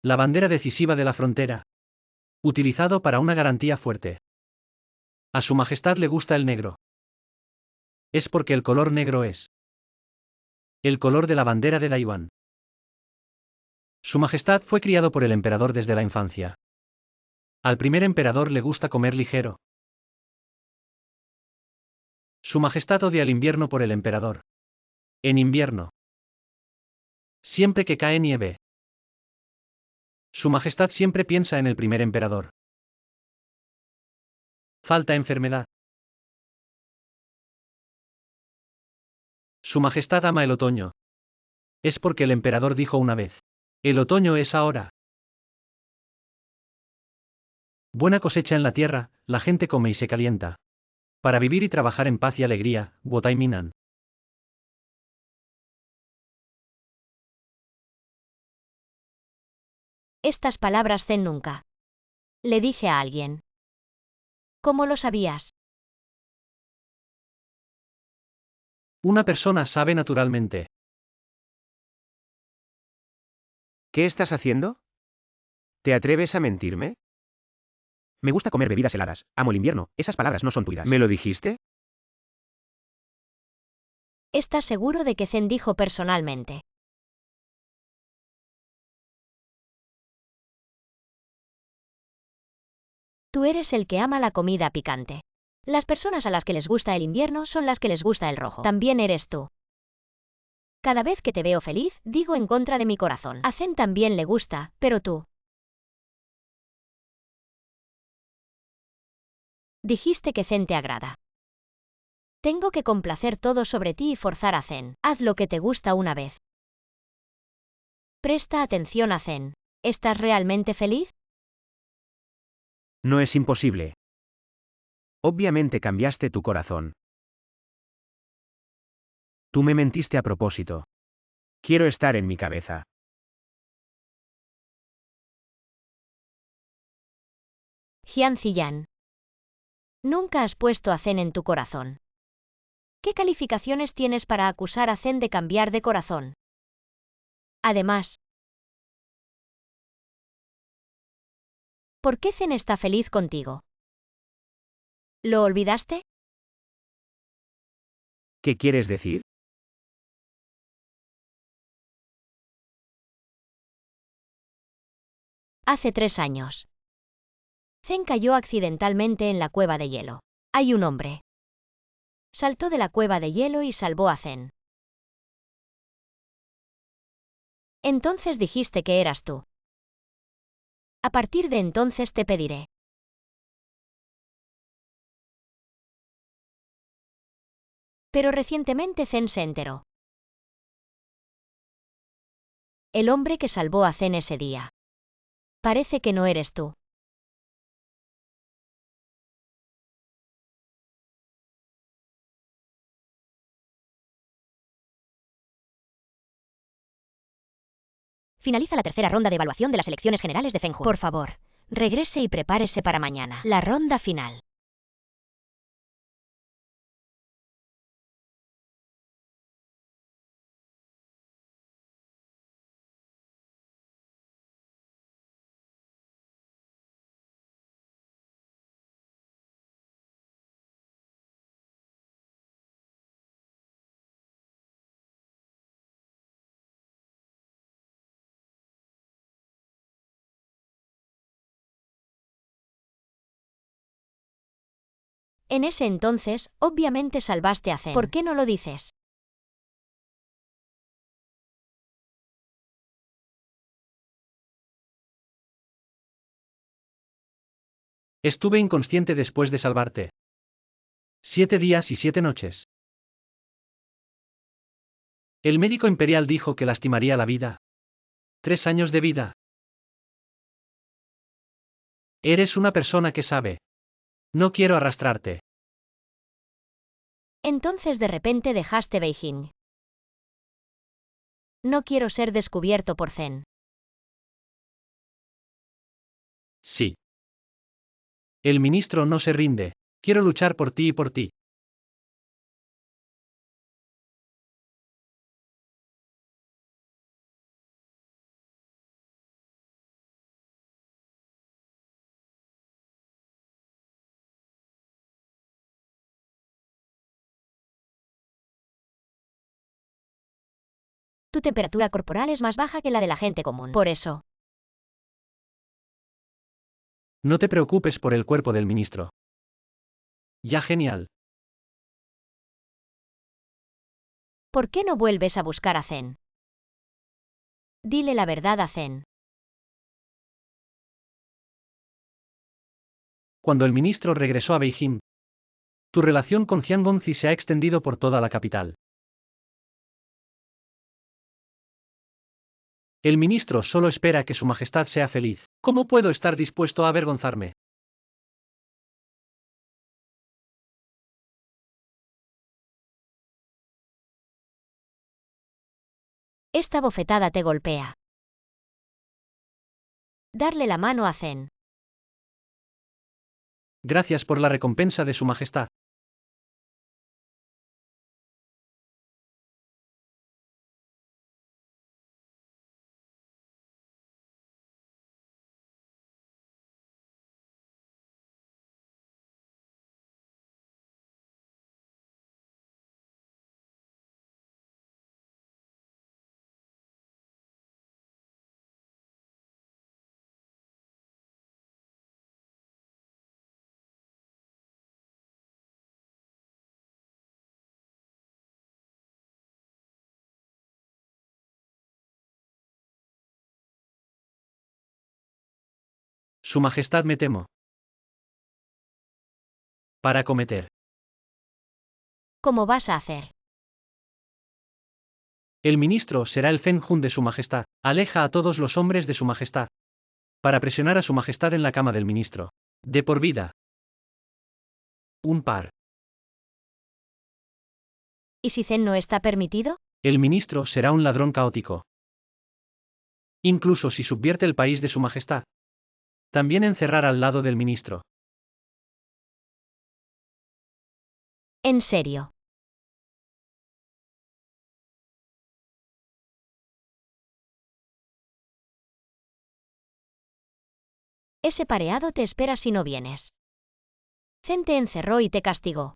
La bandera decisiva de la frontera. Utilizado para una garantía fuerte. A su majestad le gusta el negro. Es porque el color negro es el color de la bandera de Daiwan. Su majestad fue criado por el emperador desde la infancia. Al primer emperador le gusta comer ligero. Su majestad odia el invierno por el emperador. En invierno. Siempre que cae nieve. Su majestad siempre piensa en el primer emperador. Falta enfermedad. Su majestad ama el otoño. Es porque el emperador dijo una vez. El otoño es ahora. Buena cosecha en la tierra, la gente come y se calienta. Para vivir y trabajar en paz y alegría, Wotai Minan. Estas palabras Zen nunca. Le dije a alguien. ¿Cómo lo sabías? Una persona sabe naturalmente. ¿Qué estás haciendo? ¿Te atreves a mentirme? Me gusta comer bebidas heladas, amo el invierno, esas palabras no son tuyas. ¿Me lo dijiste? ¿Estás seguro de que Zen dijo personalmente? Tú eres el que ama la comida picante. Las personas a las que les gusta el invierno son las que les gusta el rojo. También eres tú. Cada vez que te veo feliz, digo en contra de mi corazón. A Zen también le gusta, pero tú. Dijiste que Zen te agrada. Tengo que complacer todo sobre ti y forzar a Zen. Haz lo que te gusta una vez. Presta atención a Zen. ¿Estás realmente feliz? No es imposible. Obviamente cambiaste tu corazón. Tú me mentiste a propósito. Quiero estar en mi cabeza. Jian Ziyan. Nunca has puesto a Zen en tu corazón. ¿Qué calificaciones tienes para acusar a Zen de cambiar de corazón? Además, ¿por qué Zen está feliz contigo? ¿Lo olvidaste? ¿Qué quieres decir? Hace 3 años. Zen cayó accidentalmente en la cueva de hielo. Hay un hombre. Saltó de la cueva de hielo y salvó a Zen. Entonces dijiste que eras tú. A partir de entonces te pediré. Pero recientemente Zen se enteró. El hombre que salvó a Zen ese día. Parece que no eres tú. Finaliza la tercera ronda de evaluación de las elecciones generales de Fenju. Por favor, regrese y prepárese para mañana. La ronda final. En ese entonces, obviamente salvaste a Zen. ¿Por qué no lo dices? Estuve inconsciente después de salvarte. 7 días y 7 noches. El médico imperial dijo que lastimaría la vida. 3 años de vida. Eres una persona que sabe. No quiero arrastrarte. Entonces de repente dejaste Beijing. No quiero ser descubierto por Zen. Sí. El ministro no se rinde. Quiero luchar por ti y por ti. Tu temperatura corporal es más baja que la de la gente común. Por eso. No te preocupes por el cuerpo del ministro. Ya genial. ¿Por qué no vuelves a buscar a Zen? Dile la verdad a Zen. Cuando el ministro regresó a Beijing, tu relación con Jiangongzi se ha extendido por toda la capital. El ministro solo espera que su majestad sea feliz. ¿Cómo puedo estar dispuesto a avergonzarme? Esta bofetada te golpea. Darle la mano a Zen. Gracias por la recompensa de su majestad. Su Majestad me temo. Para cometer. ¿Cómo vas a hacer? El ministro será el Feng Hun de Su Majestad. Aleja a todos los hombres de Su Majestad. Para presionar a Su Majestad en la cama del ministro. De por vida. Un par. ¿Y si Zen no está permitido? El ministro será un ladrón caótico. Incluso si subvierte el país de Su Majestad. También encerrar al lado del ministro. En serio. Ese pareado te espera si no vienes. Zen te encerró y te castigó.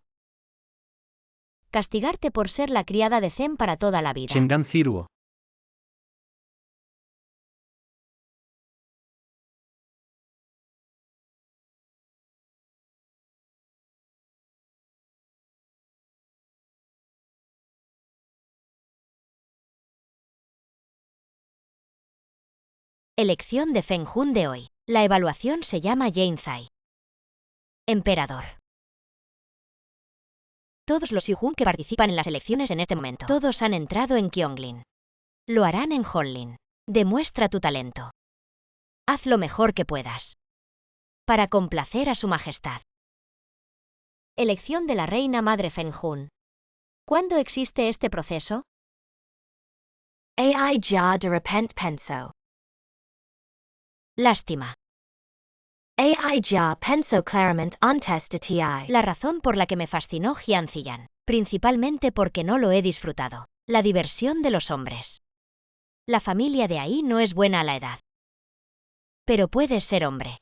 Castigarte por ser la criada de Zen para toda la vida. Shengan Ziruo. Elección de Feng Hun de hoy. La evaluación se llama Jane Zai. Emperador. Todos los Yujun que participan en las elecciones en este momento. Todos han entrado en Kyonglin. Lo harán en Honlin. Demuestra tu talento. Haz lo mejor que puedas. Para complacer a Su Majestad. Elección de la Reina Madre Feng Hun. ¿Cuándo existe este proceso? Ai ja de repente penso. Lástima. Ai ja penso claramente antes de ti. La razón por la que me fascinó Jian Ziyan, principalmente porque no lo he disfrutado. La diversión de los hombres. La familia de ahí no es buena a la edad. Pero puedes ser hombre.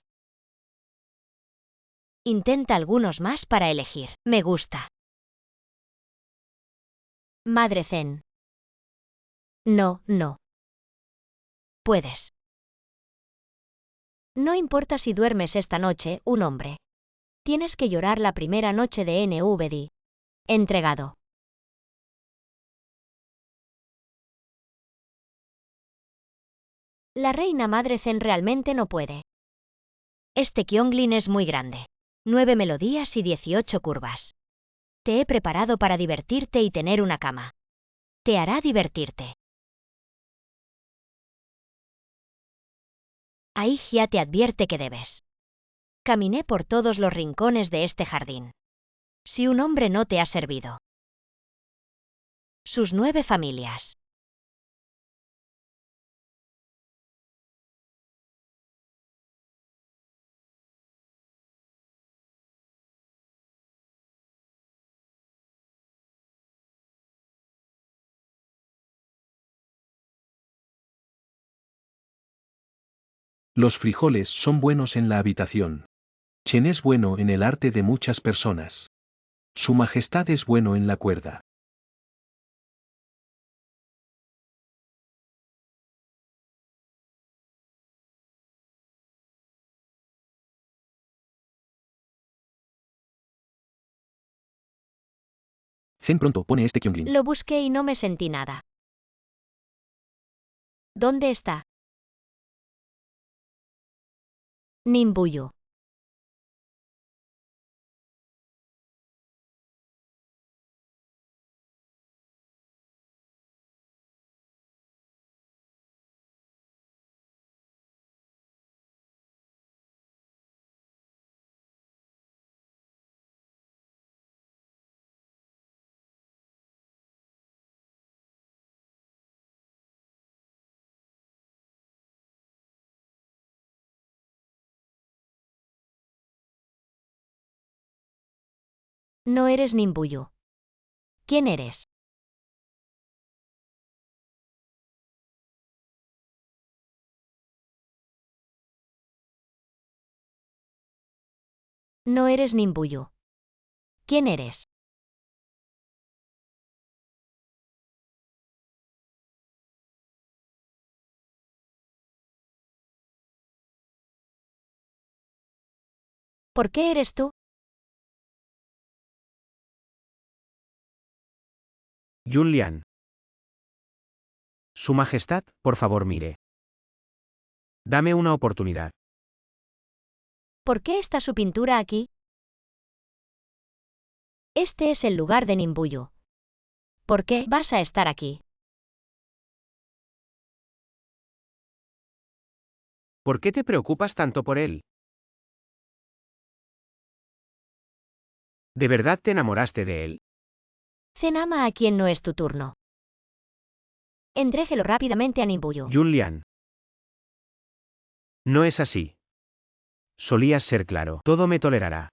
Intenta algunos más para elegir. Me gusta. Madre Zen. No, no. Puedes. No importa si duermes esta noche, un hombre. Tienes que llorar la primera noche de NVD. Entregado. La reina madre Zen realmente no puede. Este Kyonglin es muy grande. 9 melodías y 18 curvas. Te he preparado para divertirte y tener una cama. Te hará divertirte. Ahí ya te advierte que debes. Caminé por todos los rincones de este jardín. Si un hombre no te ha servido. Sus 9 familias. Los frijoles son buenos en la habitación. Chen es bueno en el arte de muchas personas. Su Majestad es bueno en la cuerda. Zen pronto pone este Kyonglin. Lo busqué y no me sentí nada. ¿Dónde está? Ninbuyu. No eres Ninbuyu. ¿Quién eres? No eres Ninbuyu. ¿Quién eres? ¿Por qué eres tú? Yunlian. Su Majestad, por favor mire. Dame una oportunidad. ¿Por qué está su pintura aquí? Este es el lugar de Nimbuyu. ¿Por qué vas a estar aquí? ¿Por qué te preocupas tanto por él? ¿De verdad te enamoraste de él? Zen ama a quien no es tu turno. Entrégelo rápidamente a Nimbuyu. Junlian. No es así. Solías ser claro. Todo me tolerará.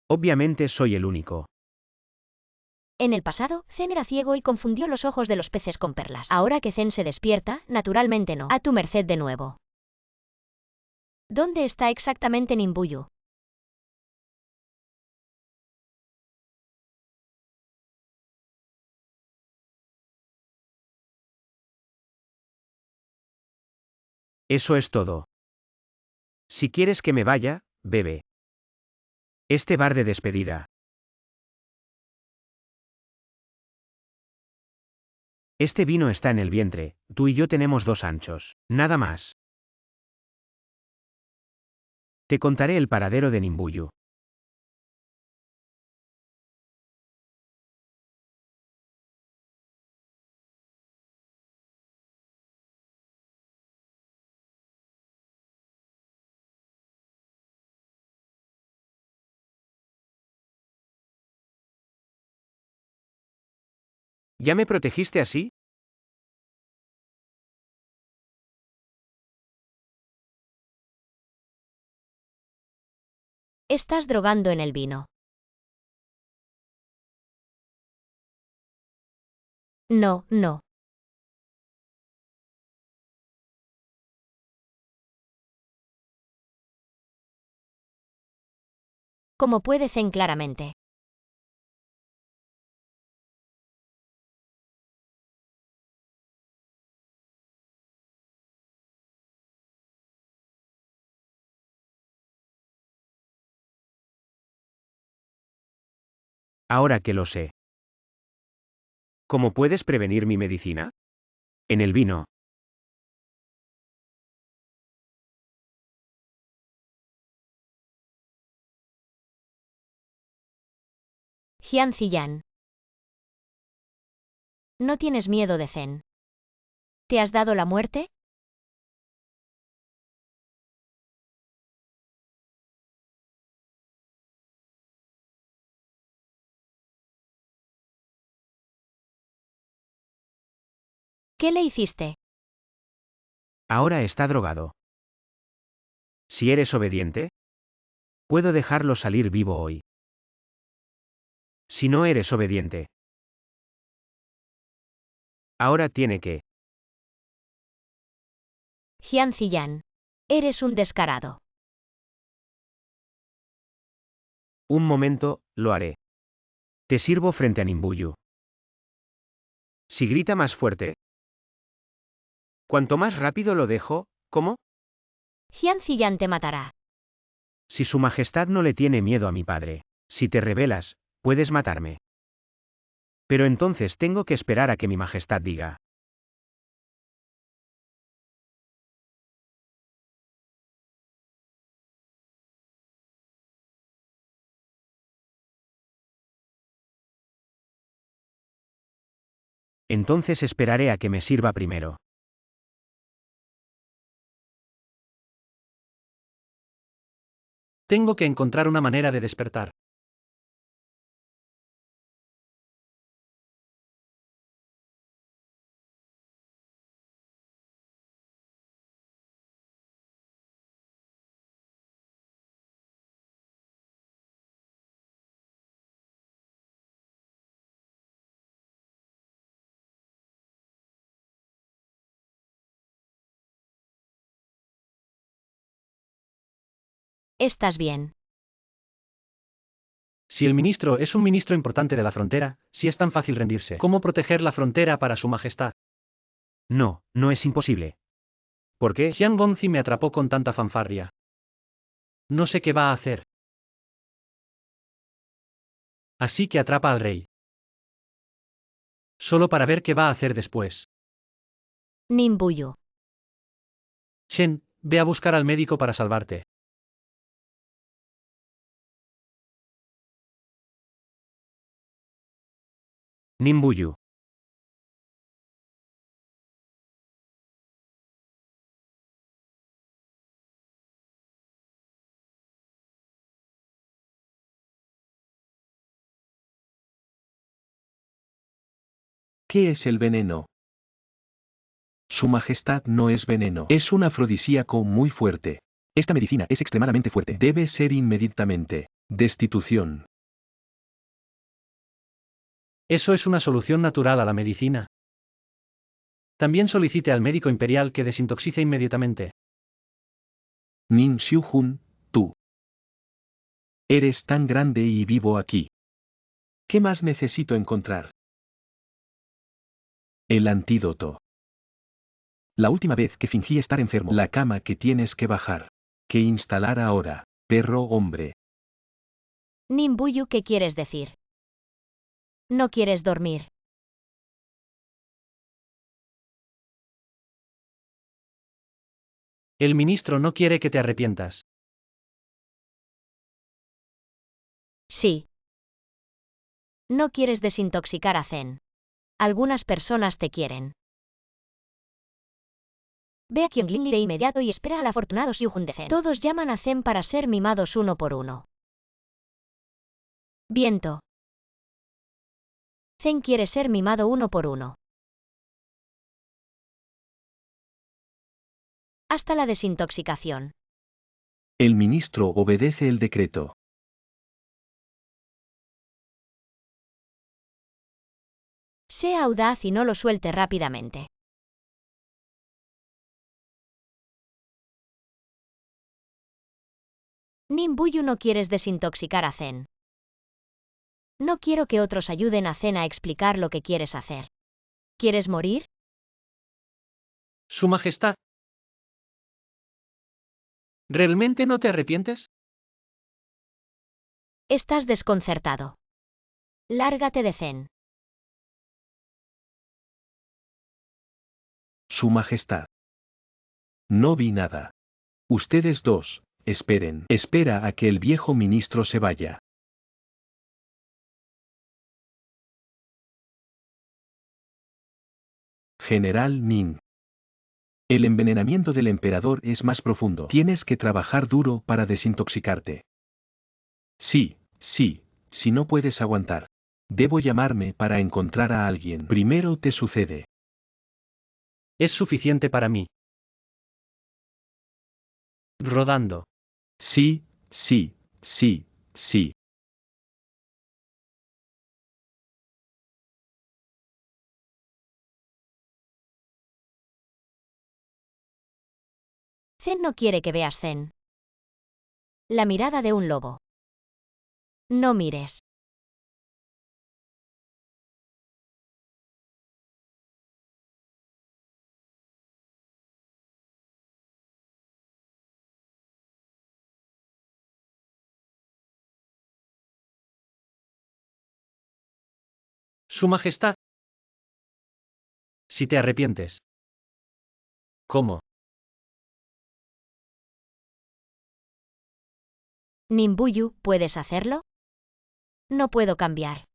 Obviamente soy el único. En el pasado, Zen era ciego y confundió los ojos de los peces con perlas. Ahora que Zen se despierta, naturalmente no. A tu merced de nuevo. ¿Dónde está exactamente Nimbuyu? Eso es todo. Si quieres que me vaya, bebe. Este bar de despedida. Este vino está en el vientre, tú y yo tenemos 2 anchos. Nada más. Te contaré el paradero de Nimbuyu. ¿Ya me protegiste así? Estás drogando en el vino. No, no. Como puede Zen claramente. Ahora que lo sé. ¿Cómo puedes prevenir mi medicina? En el vino. Jian Ziyan. No tienes miedo de Zen. ¿Te has dado la muerte? ¿Qué le hiciste? Ahora está drogado. Si eres obediente, puedo dejarlo salir vivo hoy. Si no eres obediente, ahora tiene que. Jian Ziyan. Eres un descarado. Un momento, lo haré. Te sirvo frente a Nimbuyu. Si grita más fuerte. Cuanto más rápido lo dejo, ¿cómo? Jian Ziyan te matará. Si su majestad no le tiene miedo a mi padre, si te rebelas, puedes matarme. Pero entonces tengo que esperar a que mi majestad diga. Entonces esperaré a que me sirva primero. Tengo que encontrar una manera de despertar. Estás bien. Si el ministro es un ministro importante de la frontera, si es tan fácil rendirse, ¿cómo proteger la frontera para su majestad? No, no es imposible. ¿Por qué? Jian Gonzi me atrapó con tanta fanfarria. No sé qué va a hacer. Así que atrapa al rey. Solo para ver qué va a hacer después. Nimbuyu. Chen, Ve a buscar al médico para salvarte. Nimbuyu. ¿Qué es el veneno? Su Majestad no es veneno. Es un afrodisíaco muy fuerte. Esta medicina es extremadamente fuerte. Debe ser inmediatamente. Destitución. Eso es una solución natural a la medicina. También solicite al médico imperial que desintoxice inmediatamente. Nin Xiu-jun, tú. Eres tan grande y vivo aquí. ¿Qué más necesito encontrar? El antídoto. La última vez que fingí estar enfermo. La cama que tienes que bajar. Que instalar ahora, perro hombre. Nimbuyu, ¿qué quieres decir? ¿No quieres dormir? El ministro no quiere que te arrepientas. Sí. No quieres desintoxicar a Zen. Algunas personas te quieren. Ve a Qionglin de inmediato y espera al afortunado Xiujun de Zen. Todos llaman a Zen para ser mimados uno por uno. Viento. Zen quiere ser mimado uno por uno. Hasta la desintoxicación. El ministro obedece el decreto. Sea audaz y no lo suelte rápidamente. Nimbuyu, no quieres desintoxicar a Zen. No quiero que otros ayuden a Zen a explicar lo que quieres hacer. ¿Quieres morir? Su Majestad. ¿Realmente no te arrepientes? Estás desconcertado. Lárgate de Zen. Su Majestad. No vi nada. Ustedes dos, esperen. Espera a que el viejo ministro se vaya. General Nin. El envenenamiento del emperador es más profundo. Tienes que trabajar duro para desintoxicarte. Sí, sí, si no puedes aguantar. Debo llamarme para encontrar a alguien. Primero te sucede. Es suficiente para mí. Rodando. Sí, sí, sí, sí. Zen no quiere que veas Zen. La mirada de un lobo. No mires. Su Majestad. Si te arrepientes. ¿Cómo? Nimbuyu, ¿puedes hacerlo? No puedo cambiar.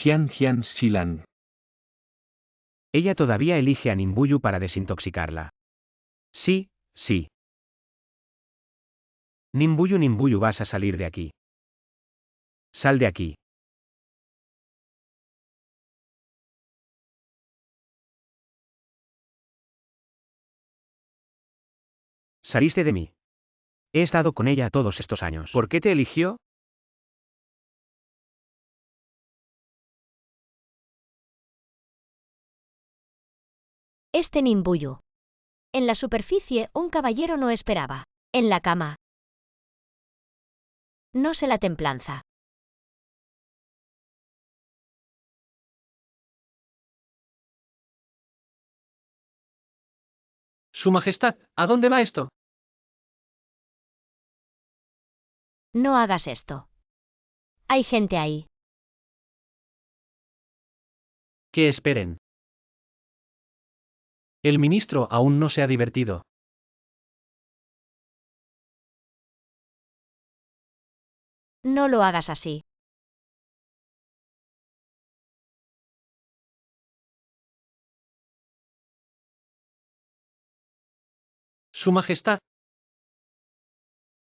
Jian Jian Xilan. Ella todavía elige a Nimbuyu para desintoxicarla. Sí, sí. Nimbuyu, Nimbuyu, vas a salir de aquí. Sal de aquí. Saliste de mí. He estado con ella todos estos años. ¿Por qué te eligió? Este Ninbuyu. En la superficie, un caballero no esperaba. En la cama. No sé la templanza. Su Majestad, ¿a dónde va esto? No hagas esto. Hay gente ahí. Que esperen. El ministro aún no se ha divertido. No lo hagas así. Su Majestad.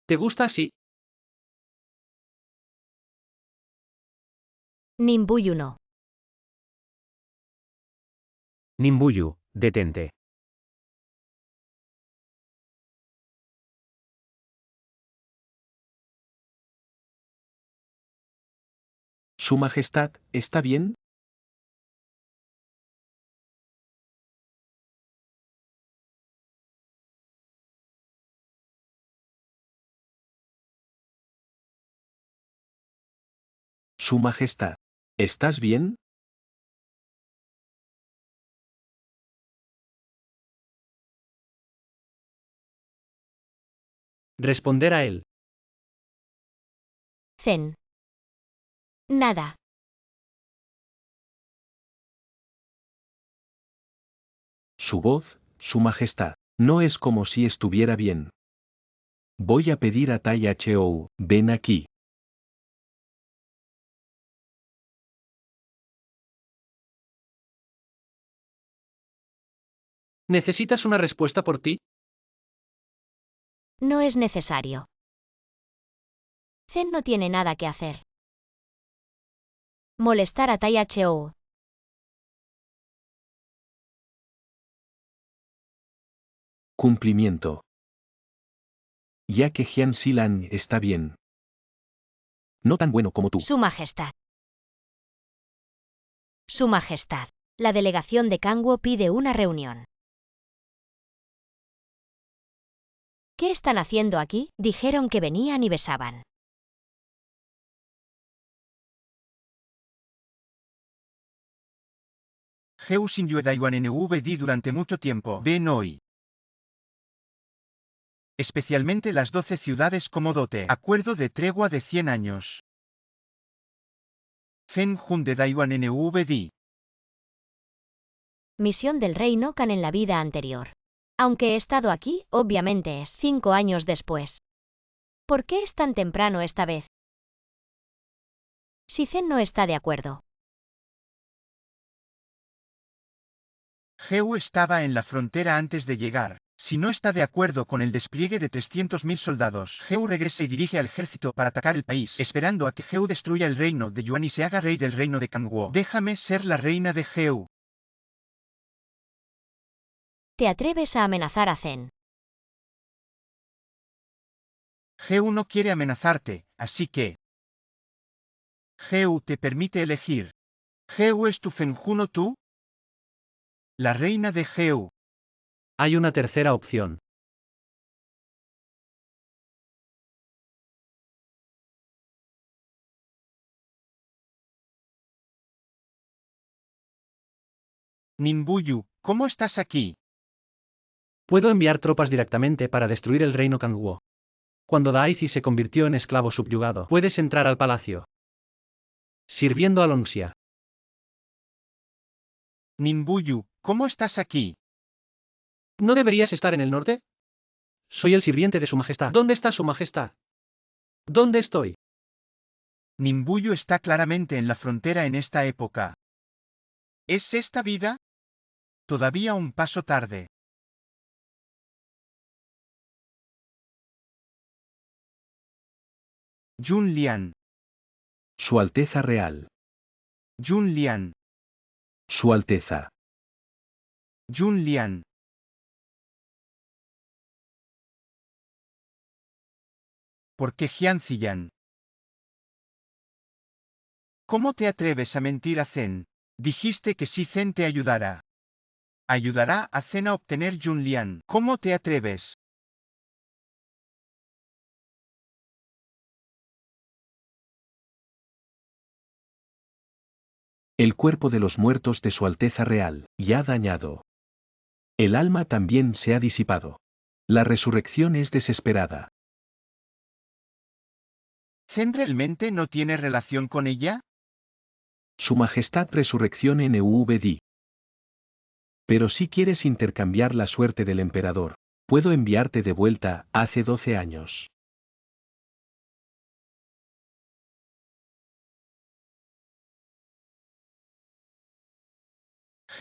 ¿Te gusta así? Ninbuyu no. Ninbuyu, detente. Su Majestad, ¿está bien? Su Majestad, ¿estás bien? Responder a él. Zen. Nada. Su voz, Su Majestad, no es como si estuviera bien. Voy a pedir a Tai Hou, ven aquí. ¿Necesitas una respuesta por ti? No es necesario. Zen no tiene nada que hacer. Molestar a Tai Hou. Cumplimiento. Ya que Jian Silan está bien. No tan bueno como tú. Su Majestad. Su Majestad. La delegación de Kangwo pide una reunión. ¿Qué están haciendo aquí? Dijeron que venían y besaban. Heu Xingyue Daiwan NVD durante mucho tiempo. Ven hoy. Especialmente las 12 ciudades como dote. Acuerdo de tregua de 100 años. Feng Jun de Daiwan NVD. Misión del rey Nokan en la vida anterior. Aunque he estado aquí, obviamente es 5 años después. ¿Por qué es tan temprano esta vez? Si Zen no está de acuerdo. Heu estaba en la frontera antes de llegar. Si no está de acuerdo con el despliegue de 300.000 soldados, Heu regresa y dirige al ejército para atacar el país, esperando a que Heu destruya el reino de Yuan y se haga rey del reino de Kangwo. Déjame ser la reina de Heu. ¿Te atreves a amenazar a Zen? Heu no quiere amenazarte, así que... Heu te permite elegir. ¿Heu es tu Feng Jun o tú? La reina de Heu. Hay una tercera opción. Ninbuyu, ¿cómo estás aquí? Puedo enviar tropas directamente para destruir el reino Kangwo. Cuando Daizi se convirtió en esclavo subyugado, puedes entrar al palacio. Sirviendo a Longxia. Ninbuyu, ¿cómo estás aquí? ¿No deberías estar en el norte? Soy el sirviente de su majestad. ¿Dónde está su majestad? ¿Dónde estoy? Ninbuyu está claramente en la frontera en esta época. ¿Es esta vida? Todavía un paso tarde. Jun Lian. Su Alteza Real. Jun Lian. Su Alteza. Jun Lian. ¿Por qué Jian Ziyan? ¿Cómo te atreves a mentir a Zen? Dijiste que si Zen te ayudara. Ayudará a Zen a obtener Junlian. ¿Cómo te atreves? El cuerpo de los muertos de Su Alteza Real, ya dañado. El alma también se ha disipado. La resurrección es desesperada. ¿Zen realmente no tiene relación con ella? Su Majestad Resurrección NUVD. Pero si quieres intercambiar la suerte del emperador, puedo enviarte de vuelta, hace 12 años.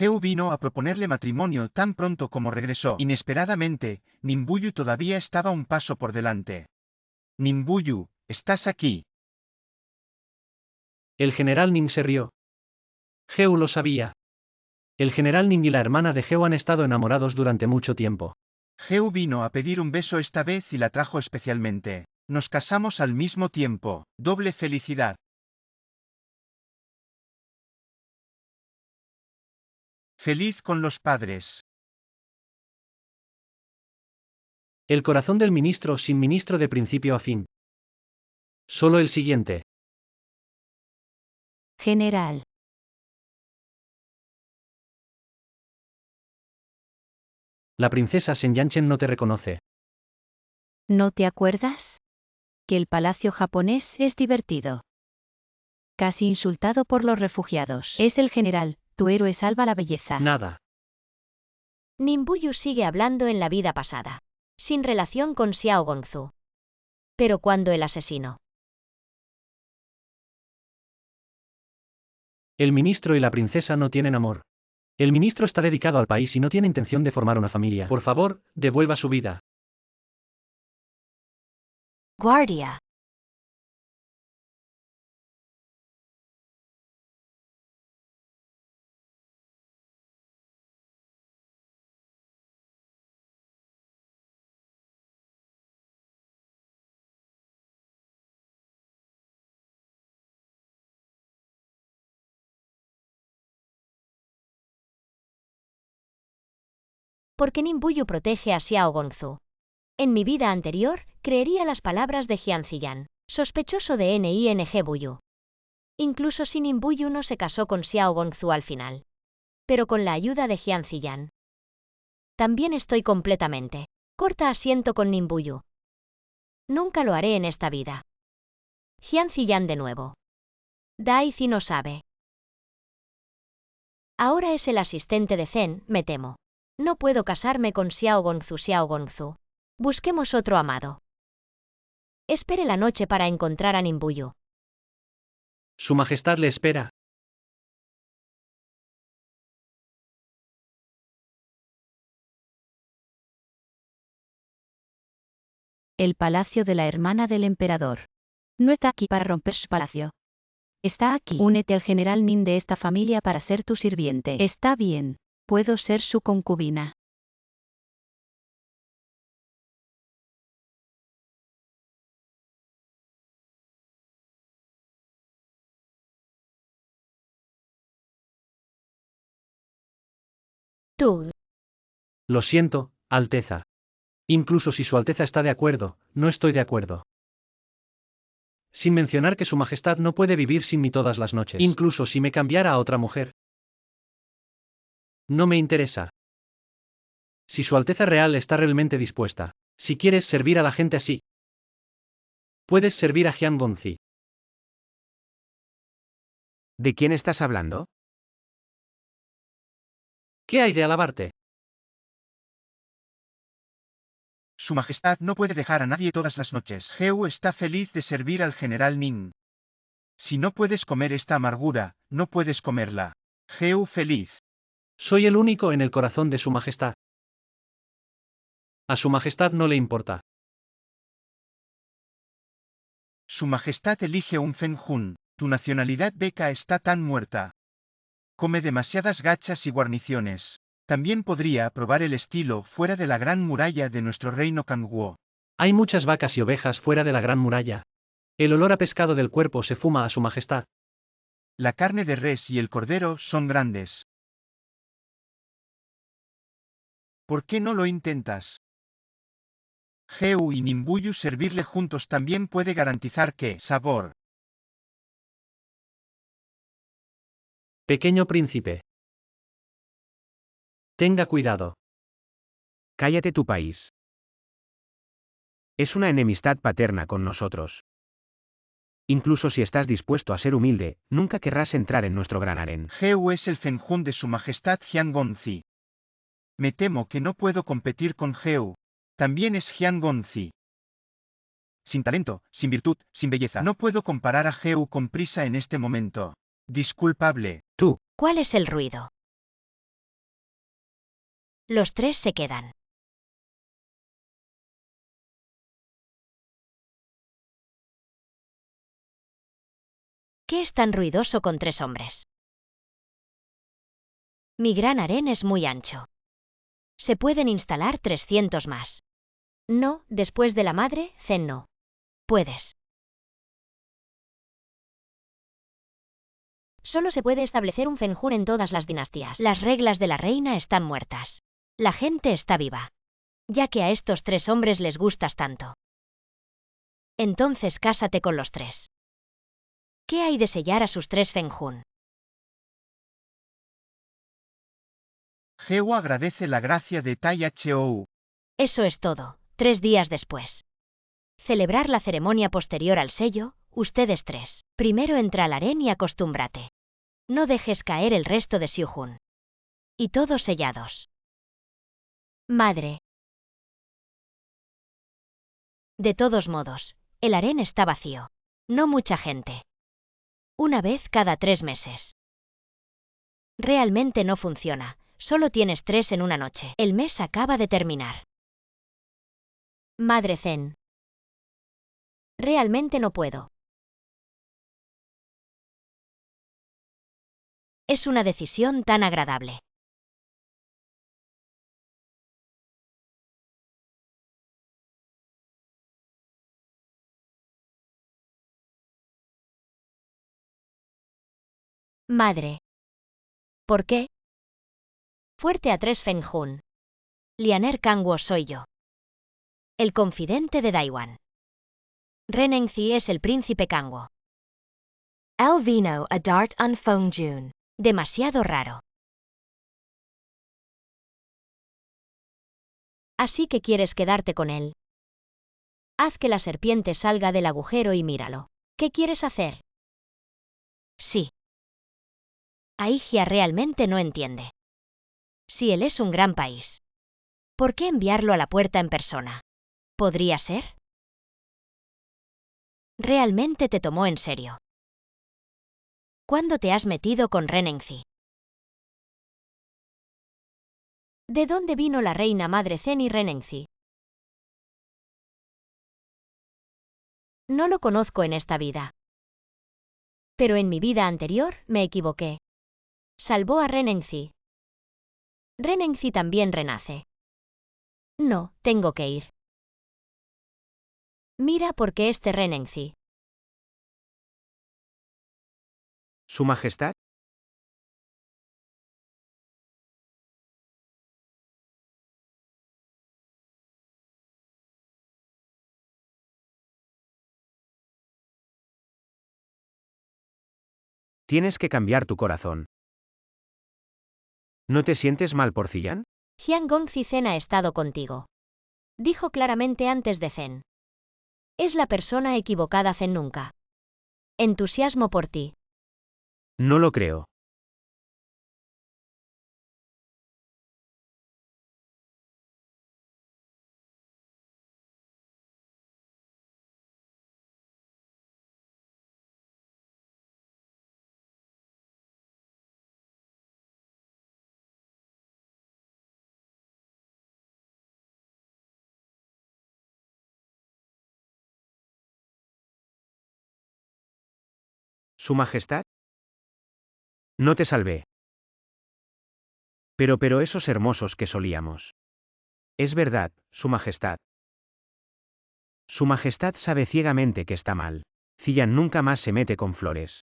Heu vino a proponerle matrimonio tan pronto como regresó. Inesperadamente, Nimbuyu todavía estaba un paso por delante. Nimbuyu, ¿estás aquí? El general Ning se rió. Heu lo sabía. El general Ning y la hermana de Heu han estado enamorados durante mucho tiempo. Heu vino a pedir un beso esta vez y la trajo especialmente. Nos casamos al mismo tiempo. Doble felicidad. Feliz con los padres. El corazón del ministro sin ministro de principio a fin. Solo el siguiente. General. La princesa Shen Yanchen no te reconoce. ¿No te acuerdas? Que el palacio japonés es divertido. Casi insultado por los refugiados. Es el general, tu héroe salva la belleza. Nada. Nimbuyu sigue hablando en la vida pasada, sin relación con Xiao Gongzu. Pero cuando el asesino. El ministro y la princesa no tienen amor. El ministro está dedicado al país y no tiene intención de formar una familia. Por favor, devuelva su vida. Guardia. Porque Nimbuyu protege a Xiao Gongzu. En mi vida anterior, creería las palabras de Jian Ziyan, sospechoso de Ning Buyu. Incluso si Nimbuyu no se casó con Xiao Gongzu al final. Pero con la ayuda de Jian Ziyan. También estoy completamente. Corta asiento con Nimbuyu. Nunca lo haré en esta vida. Jian Ziyan de nuevo. Daizi no sabe. Ahora es el asistente de Zen, me temo. No puedo casarme con Xiao Gongzu. Busquemos otro amado. Espere la noche para encontrar a Nimbuyu. Su Majestad le espera. El palacio de la hermana del emperador. No está aquí para romper su palacio. Está aquí. Únete al general Nin de esta familia para ser tu sirviente. Está bien. Puedo ser su concubina. Tú. Lo siento, Alteza. Incluso si Su Alteza está de acuerdo, no estoy de acuerdo. Sin mencionar que Su Majestad no puede vivir sin mí todas las noches. Incluso si me cambiara a otra mujer. No me interesa. Si Su Alteza Real está realmente dispuesta, si quieres servir a la gente así, puedes servir a Jian Gongzi. ¿De quién estás hablando? ¿Qué hay de alabarte? Su Majestad no puede dejar a nadie todas las noches. Heu está feliz de servir al general Ning. Si no puedes comer esta amargura, no puedes comerla. Heu feliz. Soy el único en el corazón de Su Majestad. A Su Majestad no le importa. Su Majestad elige un Fenjun. Tu nacionalidad beca está tan muerta. Come demasiadas gachas y guarniciones. También podría probar el estilo fuera de la gran muralla de nuestro reino Kangwo. Hay muchas vacas y ovejas fuera de la gran muralla. El olor a pescado del cuerpo se fuma a su majestad. La carne de res y el cordero son grandes. ¿Por qué no lo intentas? Heu y Nimbuyu servirle juntos también puede garantizar que sabor. Pequeño príncipe. Tenga cuidado. Cállate tu país. Es una enemistad paterna con nosotros. Incluso si estás dispuesto a ser humilde, nunca querrás entrar en nuestro gran harén. Heu es el Fenjun de su majestad Jiangonzi. Me temo que no puedo competir con Heu. También es Jiangonzi. Sin talento, sin virtud, sin belleza. No puedo comparar a Heu con prisa en este momento. Disculpable. Tú, ¿Cuál es el ruido? Los tres se quedan. ¿Qué es tan ruidoso con tres hombres? Mi gran harén es muy ancho. Se pueden instalar 300 más. No, después de la madre, Zen no. Puedes. Solo se puede establecer un Fenjun en todas las dinastías. Las reglas de la reina están muertas. La gente está viva. Ya que a estos tres hombres les gustas tanto. Entonces cásate con los tres. ¿Qué hay de sellar a sus tres Fenjun? Heu agradece la gracia de Tai Hou. Eso es todo. 3 días después. Celebrar la ceremonia posterior al sello, ustedes tres. Primero entra al harén y acostúmbrate. No dejes caer el resto de Xiujun. Y todos sellados. Madre. De todos modos, el harén está vacío. No mucha gente. Una vez cada 3 meses. Realmente no funciona. Solo tienes 3 en una noche. El mes acaba de terminar. Madre Zen. Realmente no puedo. Es una decisión tan agradable. Madre. ¿Por qué? Fuerte a 3 Fenjun. Lianer Kangwo soy yo. El confidente de Daiwan. Renengzi es el príncipe Kangwo. Alvino a Dart an Fongjun. Demasiado raro. Así que quieres quedarte con él. Haz que la serpiente salga del agujero y míralo. ¿Qué quieres hacer? Sí. Aigia realmente no entiende. Si él es un gran país, ¿por qué enviarlo a la puerta en persona? ¿Podría ser? Realmente te tomó en serio. ¿Cuándo te has metido con Renengzi? ¿De dónde vino la reina madre Zen y Renengzi? No lo conozco en esta vida. Pero en mi vida anterior me equivoqué. Salvó a Renengzi. Renengzi también renace. No, tengo que ir. Mira por qué este Renengzi. Su Majestad. Tienes que cambiar tu corazón. ¿No te sientes mal por Ziyan? Jiangongzi Zen ha estado contigo. Dijo claramente antes de Zen. Es la persona equivocada Zen nunca. Entusiasmo por ti. No lo creo. ¿Su Majestad? No te salvé. Pero esos hermosos que solíamos. Es verdad, Su Majestad. Su Majestad sabe ciegamente que está mal. Ziyan nunca más se mete con flores.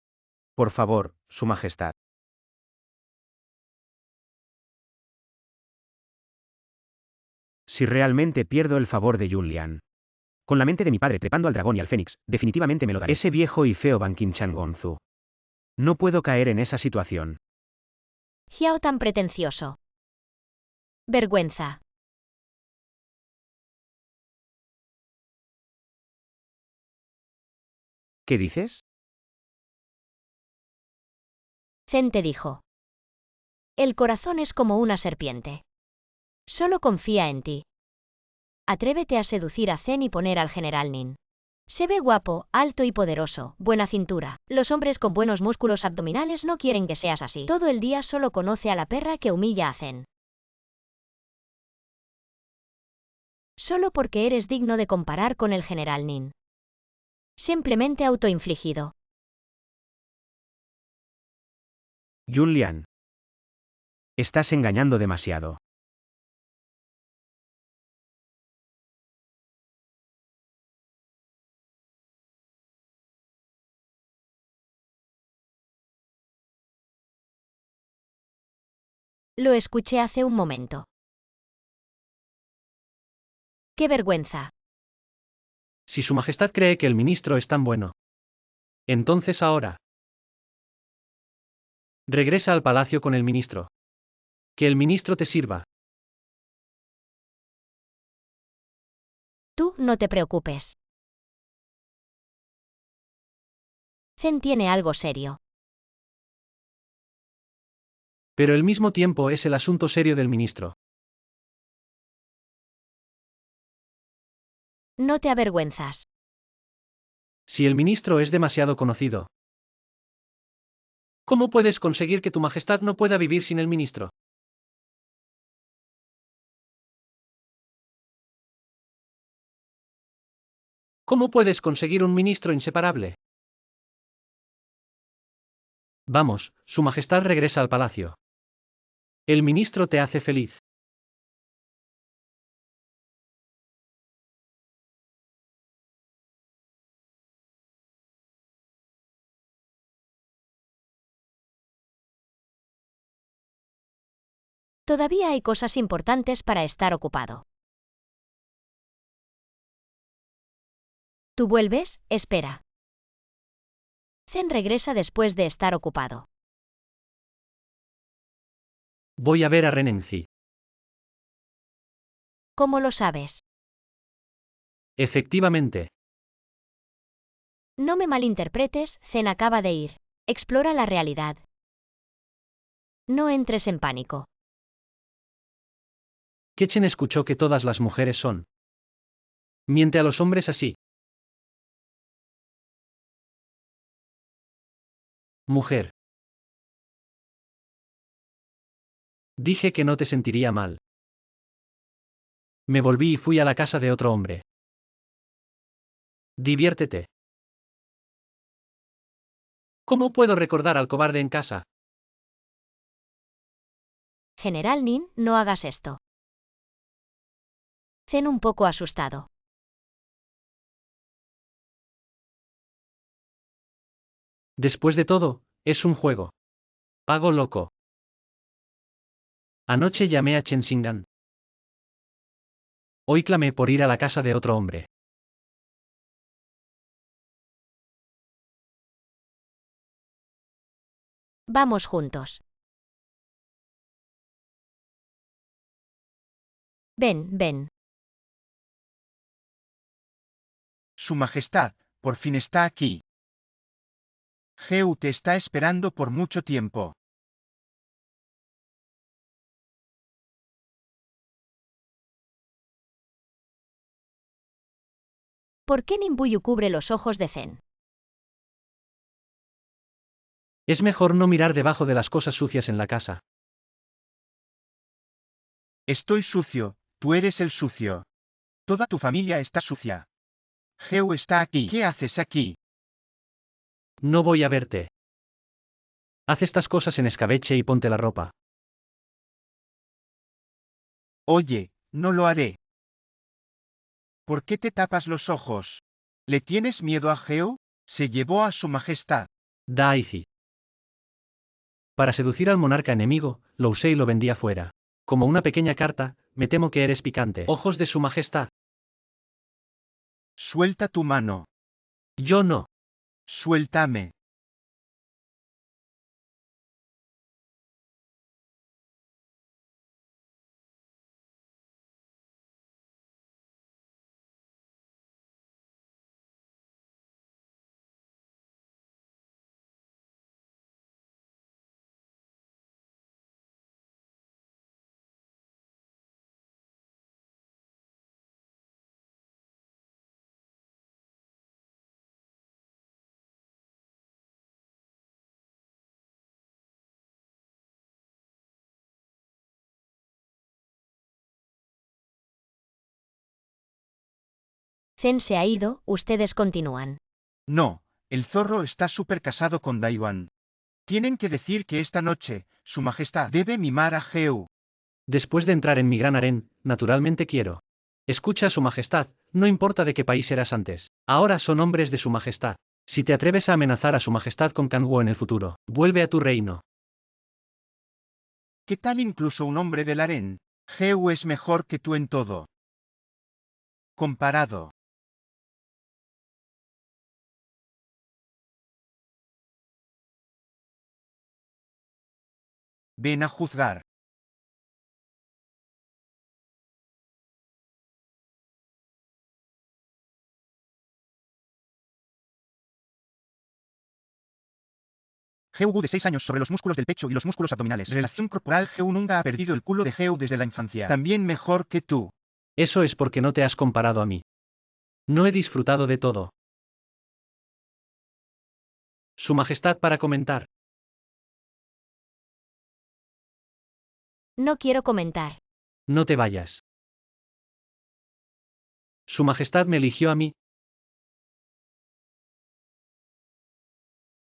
Por favor, Su Majestad. Si realmente pierdo el favor de Yunlian. Con la mente de mi padre trepando al dragón y al fénix, definitivamente me lo daré. Ese viejo y feo Ban Qinchan Gonzu. No puedo caer en esa situación. Xiao tan pretencioso. Vergüenza. ¿Qué dices? Zen te dijo. El corazón es como una serpiente. Solo confía en ti. Atrévete a seducir a Zen y poner al general Nin. Se ve guapo, alto y poderoso, buena cintura. Los hombres con buenos músculos abdominales no quieren que seas así. Todo el día solo conoce a la perra que humilla a Zen. Solo porque eres digno de comparar con el general Nin. Simplemente autoinfligido. Yunlian. Estás engañando demasiado. Lo escuché hace un momento. ¡Qué vergüenza! Si Su Majestad cree que el ministro es tan bueno. Entonces ahora. Regresa al palacio con el ministro. Que el ministro te sirva. Tú no te preocupes. Zen tiene algo serio. Pero al mismo tiempo es el asunto serio del ministro. No te avergüenzas. Si el ministro es demasiado conocido. ¿Cómo puedes conseguir que tu majestad no pueda vivir sin el ministro? ¿Cómo puedes conseguir un ministro inseparable? Vamos, Su Majestad regresa al palacio. El ministro te hace feliz. Todavía hay cosas importantes para estar ocupado. ¿Tú vuelves? Espera. Zen regresa después de estar ocupado. Voy a ver a Renenzi. ¿Cómo lo sabes? Efectivamente. No me malinterpretes, Zen acaba de ir. Explora la realidad. No entres en pánico. Kechen escuchó que todas las mujeres son. Miente a los hombres así. Mujer. Dije que no te sentiría mal. Me volví y fui a la casa de otro hombre. Diviértete. ¿Cómo puedo recordar al cobarde en casa? General Nin, no hagas esto. Zen un poco asustado. Después de todo, es un juego. Pago loco. Anoche llamé a Chen Xingan. Hoy clamé por ir a la casa de otro hombre. Vamos juntos. Ven, ven. Su Majestad, por fin está aquí. Geu te está esperando por mucho tiempo. ¿Por qué Ninbuyu cubre los ojos de Zen? Es mejor no mirar debajo de las cosas sucias en la casa. Estoy sucio, tú eres el sucio. Toda tu familia está sucia. Geu está aquí. ¿Qué haces aquí? No voy a verte. Haz estas cosas en escabeche y ponte la ropa. Oye, no lo haré. ¿Por qué te tapas los ojos? ¿Le tienes miedo a Geo? Se llevó a su majestad. Daizi. Para seducir al monarca enemigo, lo usé y lo vendí afuera. Como una pequeña carta, me temo que eres picante. Ojos de su majestad. Suelta tu mano. Yo no. Suéltame. Zen se ha ido, ustedes continúan. No, el zorro está súper casado con Daiwan. Tienen que decir que esta noche, su majestad debe mimar a Geo. Después de entrar en mi gran harén, naturalmente quiero. Escucha a su majestad, no importa de qué país eras antes. Ahora son hombres de su majestad. Si te atreves a amenazar a su majestad con Kangwoo en el futuro, vuelve a tu reino. ¿Qué tal incluso un hombre del harén? Geo es mejor que tú en todo. Comparado. Ven a juzgar. Geu de 6 años sobre los músculos del pecho y los músculos abdominales. Relación corporal. Geu nunca ha perdido el culo de Geu desde la infancia. También mejor que tú. Eso es porque no te has comparado a mí. No he disfrutado de todo. Su majestad para comentar. No quiero comentar. No te vayas. Su majestad me eligió a mí.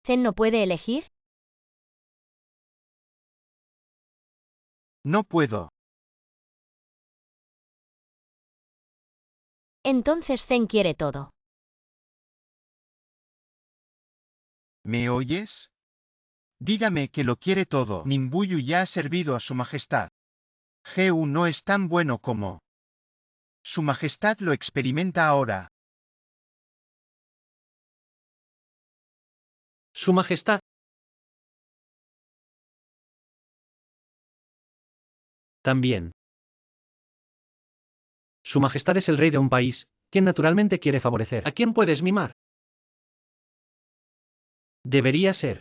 ¿Zen no puede elegir? No puedo. Entonces Zen quiere todo. ¿Me oyes? Dígame que lo quiere todo. Nimbuyu ya ha servido a su majestad. Geu no es tan bueno como. Su majestad lo experimenta ahora. Su majestad. También. Su majestad es el rey de un país, quien naturalmente quiere favorecer. ¿A quién puedes mimar? Debería ser.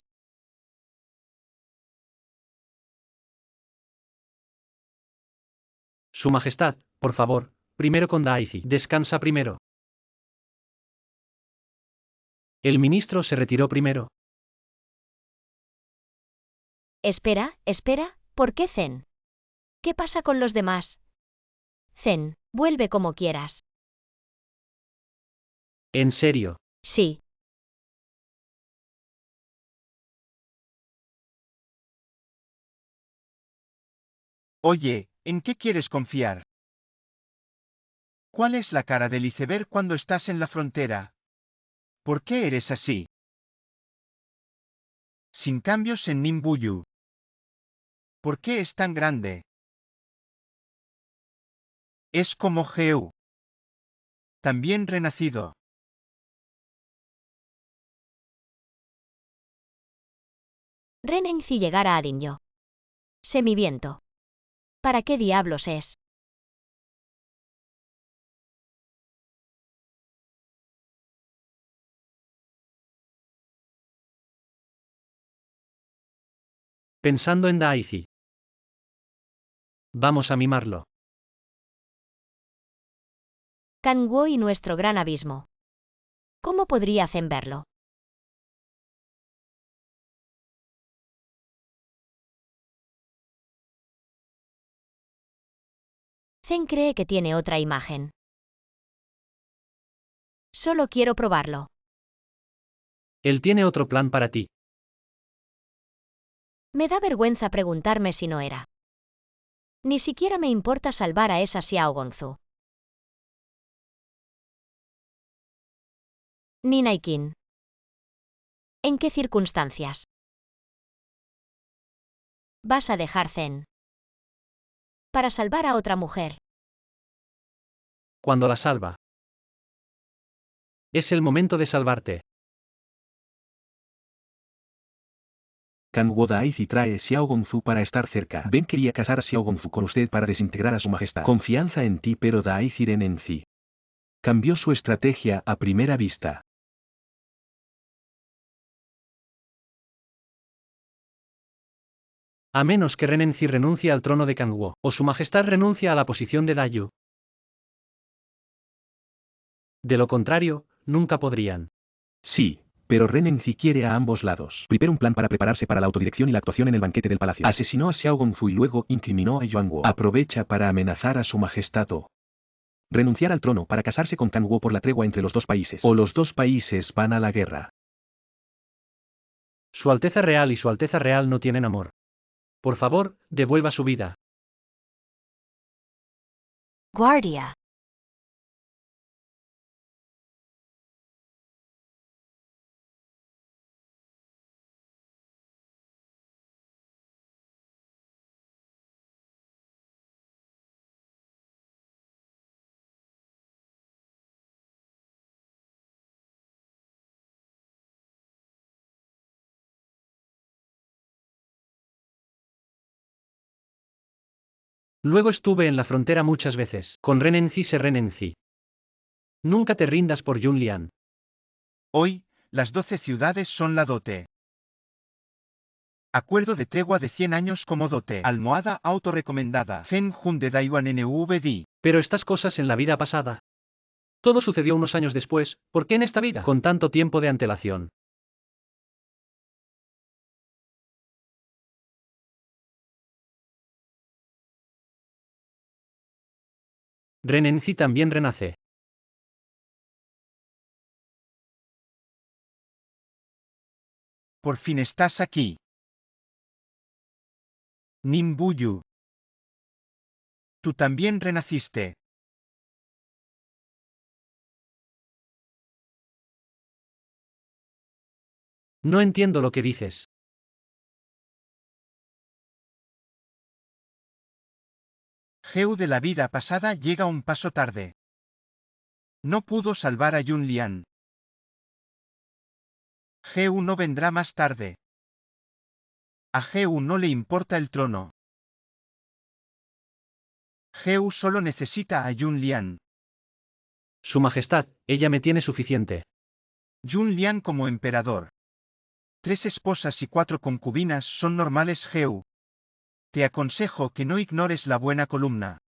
Su majestad, por favor, primero con Daizi. Descansa primero. El ministro se retiró primero. Espera, espera, ¿por qué Zen? ¿Qué pasa con los demás? Zen, vuelve como quieras. ¿En serio? Sí. Oye, ¿en qué quieres confiar? ¿Cuál es la cara del iceberg cuando estás en la frontera? ¿Por qué eres así? Sin cambios en Nimbuyu. ¿Por qué es tan grande? Es como Geu. También renacido. Renenci llegara a Dinyo. Semiviento. ¿Para qué diablos es? Pensando en Daizi. Vamos a mimarlo. Kangwoo y nuestro gran abismo. ¿Cómo podría Zen verlo? Zen cree que tiene otra imagen. Solo quiero probarlo. Él tiene otro plan para ti. Me da vergüenza preguntarme si no era. Ni siquiera me importa salvar a esa Xiao Gonzu. Ninaikin. ¿En qué circunstancias? Vas a dejar Zen. Para salvar a otra mujer. Cuando la salva. Es el momento de salvarte. Kanwo Daizi trae Xiao Gongfu para estar cerca. Ben quería casar a Xiao Gongfu con usted para desintegrar a su majestad. Confianza en ti, pero Daizi Renenzi cambió su estrategia a primera vista. A menos que Renenzi renuncie al trono de Kangwo, o su majestad renuncia a la posición de Dayu. De lo contrario, nunca podrían. Sí, pero Renenzi quiere a ambos lados. Primero un plan para prepararse para la autodirección y la actuación en el banquete del palacio. Asesinó a Xiao Gongfu y luego incriminó a Yuanguo. Aprovecha para amenazar a su majestad o renunciar al trono para casarse con Kangwo por la tregua entre los dos países. O los dos países van a la guerra. Su Alteza Real y Su Alteza Real no tienen amor. Por favor, devuelva su vida. Guardia. Luego estuve en la frontera muchas veces. Con Renenzi se Renenzi. Nunca te rindas por Yunlian. Hoy, las 12 ciudades son la dote. Acuerdo de tregua de 100 años como dote. Almohada autorrecomendada. Fen Jun de Daiwan NVD. Pero estas cosas en la vida pasada. Todo sucedió unos años después, ¿por qué en esta vida? Con tanto tiempo de antelación. Renenzi también renace. Por fin estás aquí. Nimbuyu. Tú también renaciste. No entiendo lo que dices. Geu de la vida pasada llega un paso tarde. No pudo salvar a Yunlian. Geu no vendrá más tarde. A Geu no le importa el trono. Geu solo necesita a Yunlian. Su Majestad, ella me tiene suficiente. Yunlian como emperador. 3 esposas y 4 concubinas son normales, Geu. Te aconsejo que no ignores la buena columna.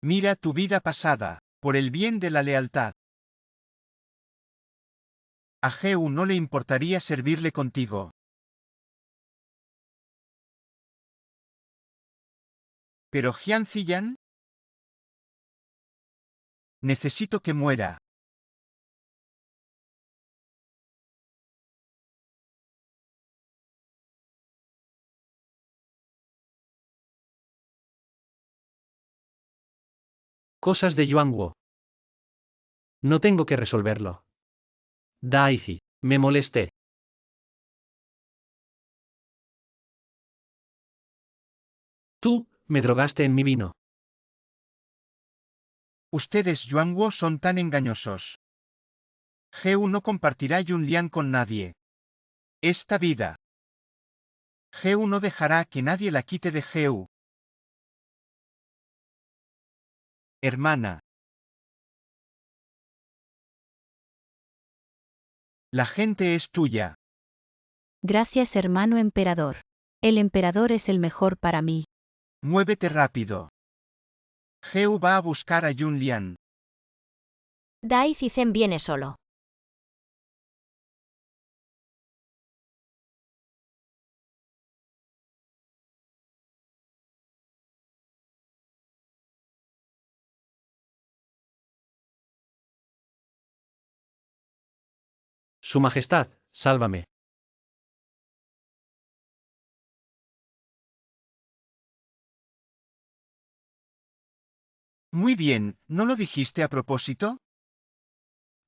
Mira tu vida pasada, por el bien de la lealtad. A Geu no le importaría servirle contigo. Pero Jian Ziyan, necesito que muera. Cosas de Yuanguo. No tengo que resolverlo. Daizi, me molesté. Tú, me drogaste en mi vino. Ustedes Yuanguo son tan engañosos. Geu no compartirá Yunlian con nadie. Esta vida. Geu no dejará que nadie la quite de Geu. Hermana. La gente es tuya. Gracias, hermano emperador. El emperador es el mejor para mí. Muévete rápido. Geu va a buscar a Yunlian. Daizi Zen viene solo. Su Majestad, sálvame. Muy bien, ¿no lo dijiste a propósito?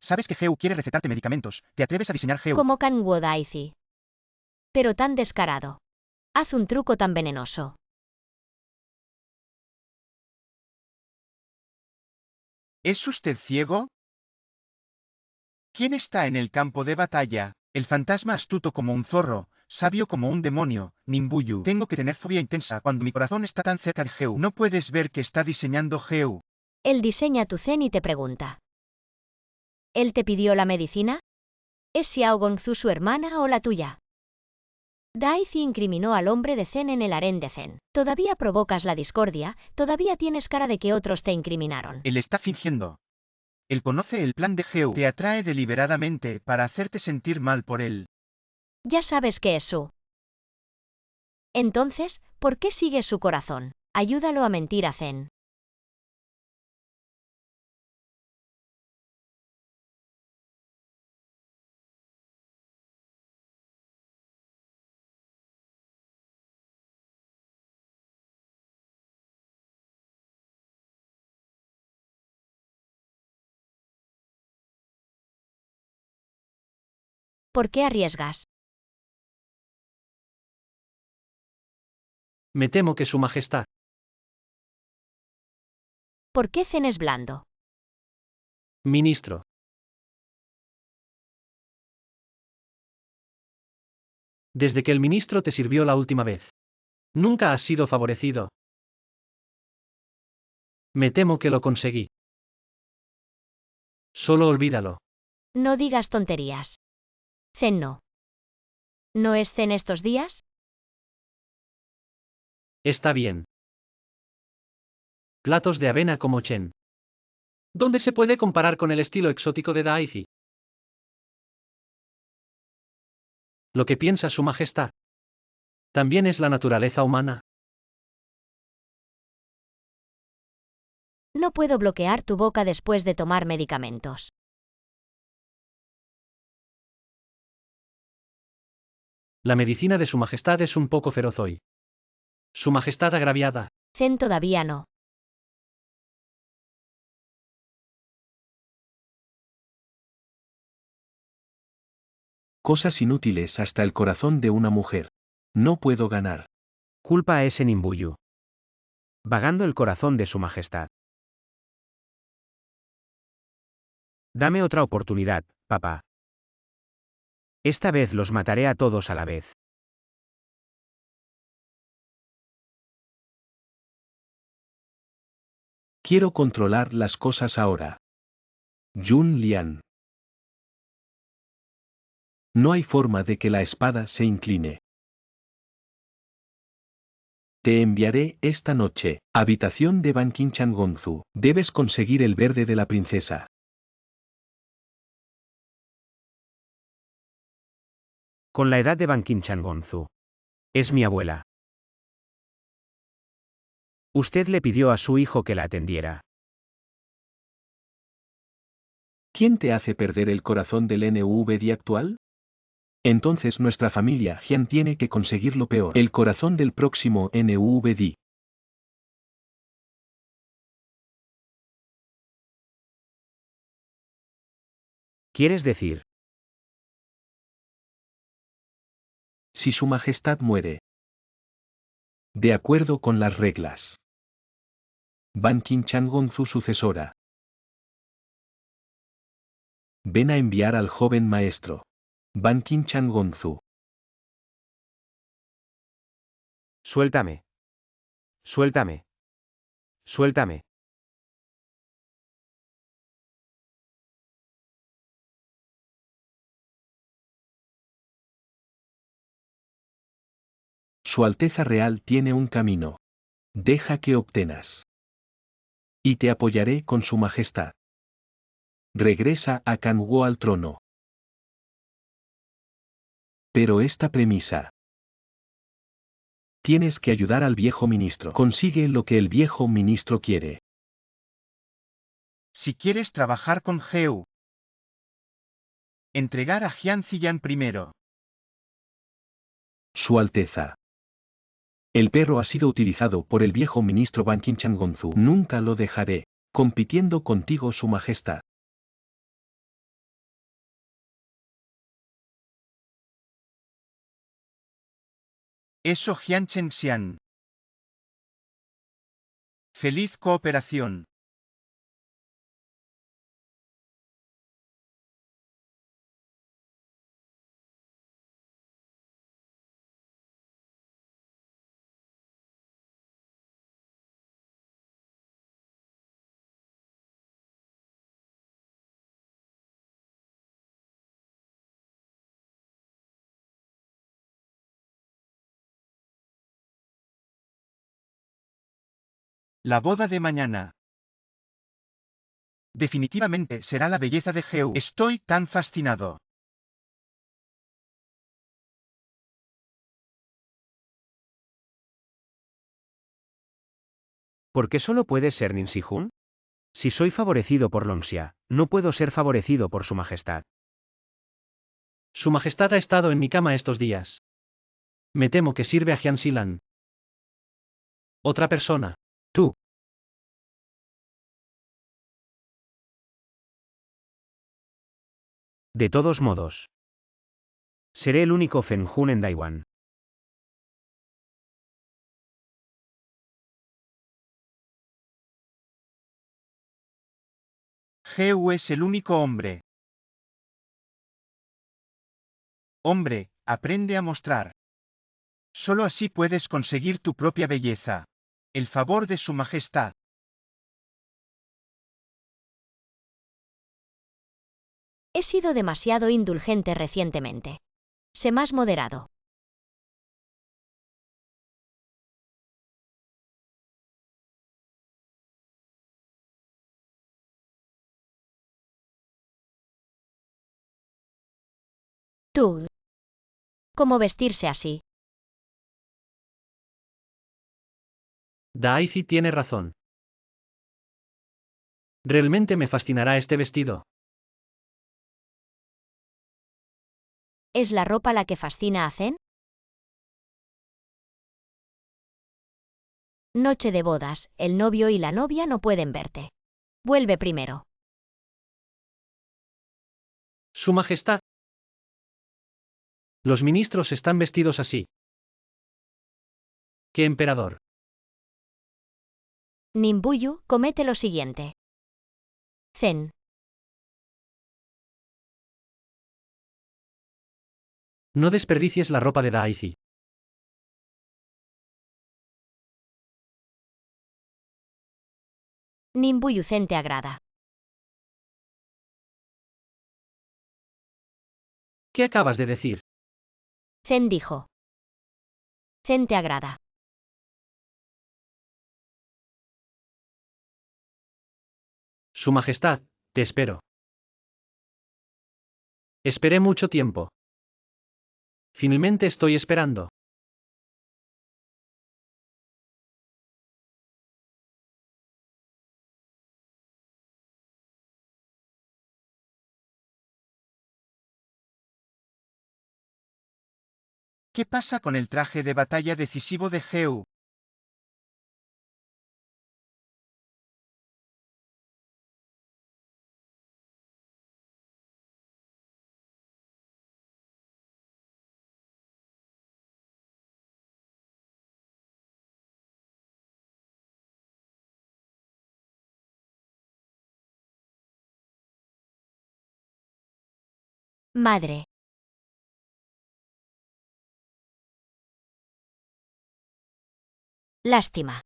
sabes que Heu quiere recetarte medicamentos, ¿te atreves a diseñar Heu? Como Kanwo Daizi. Pero tan descarado. Haz un truco tan venenoso. ¿Es usted ciego? ¿Quién está en el campo de batalla? El fantasma astuto como un zorro, sabio como un demonio, Nimbuyu. Tengo que tener fobia intensa cuando mi corazón está tan cerca de Heu. ¿No puedes ver que está diseñando Heu? Él diseña tu zen y te pregunta. ¿Él te pidió la medicina? ¿Es Xiao Gongzu su hermana o la tuya? Daizi incriminó al hombre de Zen en el harén de Zen. Todavía provocas la discordia, todavía tienes cara de que otros te incriminaron. Él está fingiendo. Él conoce el plan de Heu. Te atrae deliberadamente para hacerte sentir mal por él. Ya sabes que es su. Entonces, ¿por qué sigues su corazón? Ayúdalo a mentir a Zen. ¿Por qué arriesgas? Me temo que Su Majestad. ¿Por qué Zen es blando? Ministro. Desde que el ministro te sirvió la última vez. Nunca has sido favorecido. Me temo que lo conseguí. Solo olvídalo. No digas tonterías. Zen no. ¿No es Zen estos días? Está bien. Platos de avena como Chen. ¿Dónde se puede comparar con el estilo exótico de Daizi? Lo que piensa Su Majestad. También es la naturaleza humana. No puedo bloquear tu boca después de tomar medicamentos. La medicina de Su Majestad es un poco feroz hoy. Su Majestad agraviada. Zen todavía no. Cosas inútiles hasta el corazón de una mujer. No puedo ganar. Culpa a ese Nimbuyu. Vagando el corazón de su majestad. Dame otra oportunidad, papá. Esta vez los mataré a todos a la vez. Quiero controlar las cosas ahora. Yun Lian. No hay forma de que la espada se incline. Te enviaré esta noche. Habitación de Ban Qinchan Gongzu. Debes conseguir el verde de la princesa. Con la edad de Ban Qinchan Gongzu. Es mi abuela. Usted le pidió a su hijo que la atendiera. ¿Quién te hace perder el corazón del NVD actual? Entonces nuestra familia Jian tiene que conseguir lo peor. El corazón del próximo NVD. ¿Quieres decir? Si su majestad muere. De acuerdo con las reglas. Ban Qinchan Gongzu sucesora. Ven a enviar al joven maestro. Ban Qinchan Gongzu. Suéltame. Suéltame. Suéltame. Su Alteza Real tiene un camino. Deja que obtenas. Y te apoyaré con su majestad. Regresa a Kanwo al trono. Pero esta premisa. Tienes que ayudar al viejo ministro. Consigue lo que el viejo ministro quiere. Si quieres trabajar con Heu. Entregar a Jian Ziyan primero. Su Alteza. El perro ha sido utilizado por el viejo ministro Ban Qinchan Gongzu. Nunca lo dejaré. Compitiendo contigo su majestad. Eso Jian Chen-xian. Feliz cooperación. La boda de mañana. Definitivamente será la belleza de Heu. Estoy tan fascinado. ¿Por qué solo puedes ser Nin Si-hun? Si soy favorecido por Longxia, no puedo ser favorecido por Su Majestad. Su Majestad ha estado en mi cama estos días. Me temo que sirve a Jian Xilan. Otra persona. Tú. De todos modos. Seré el único Feng Hun en Daiwan. Heu es el único hombre. Hombre, aprende a mostrar. Solo así puedes conseguir tu propia belleza. El favor de Su Majestad. He sido demasiado indulgente recientemente. Sé más moderado. Tú. ¿Cómo vestirse así? Daisy tiene razón. Realmente me fascinará este vestido. ¿Es la ropa la que fascina a Zen? Noche de bodas, el novio y la novia no pueden verte. Vuelve primero. Su Majestad. Los ministros están vestidos así. ¿Qué emperador? Nimbuyu, comete lo siguiente. Zen. No desperdicies la ropa de Daisy. Nimbuyu Zen te agrada. ¿Qué acabas de decir? Zen dijo. Zen te agrada. Su Majestad, te espero. Esperé mucho tiempo. Finalmente estoy esperando. ¿Qué pasa con el traje de batalla decisivo de Heu? Madre. Lástima.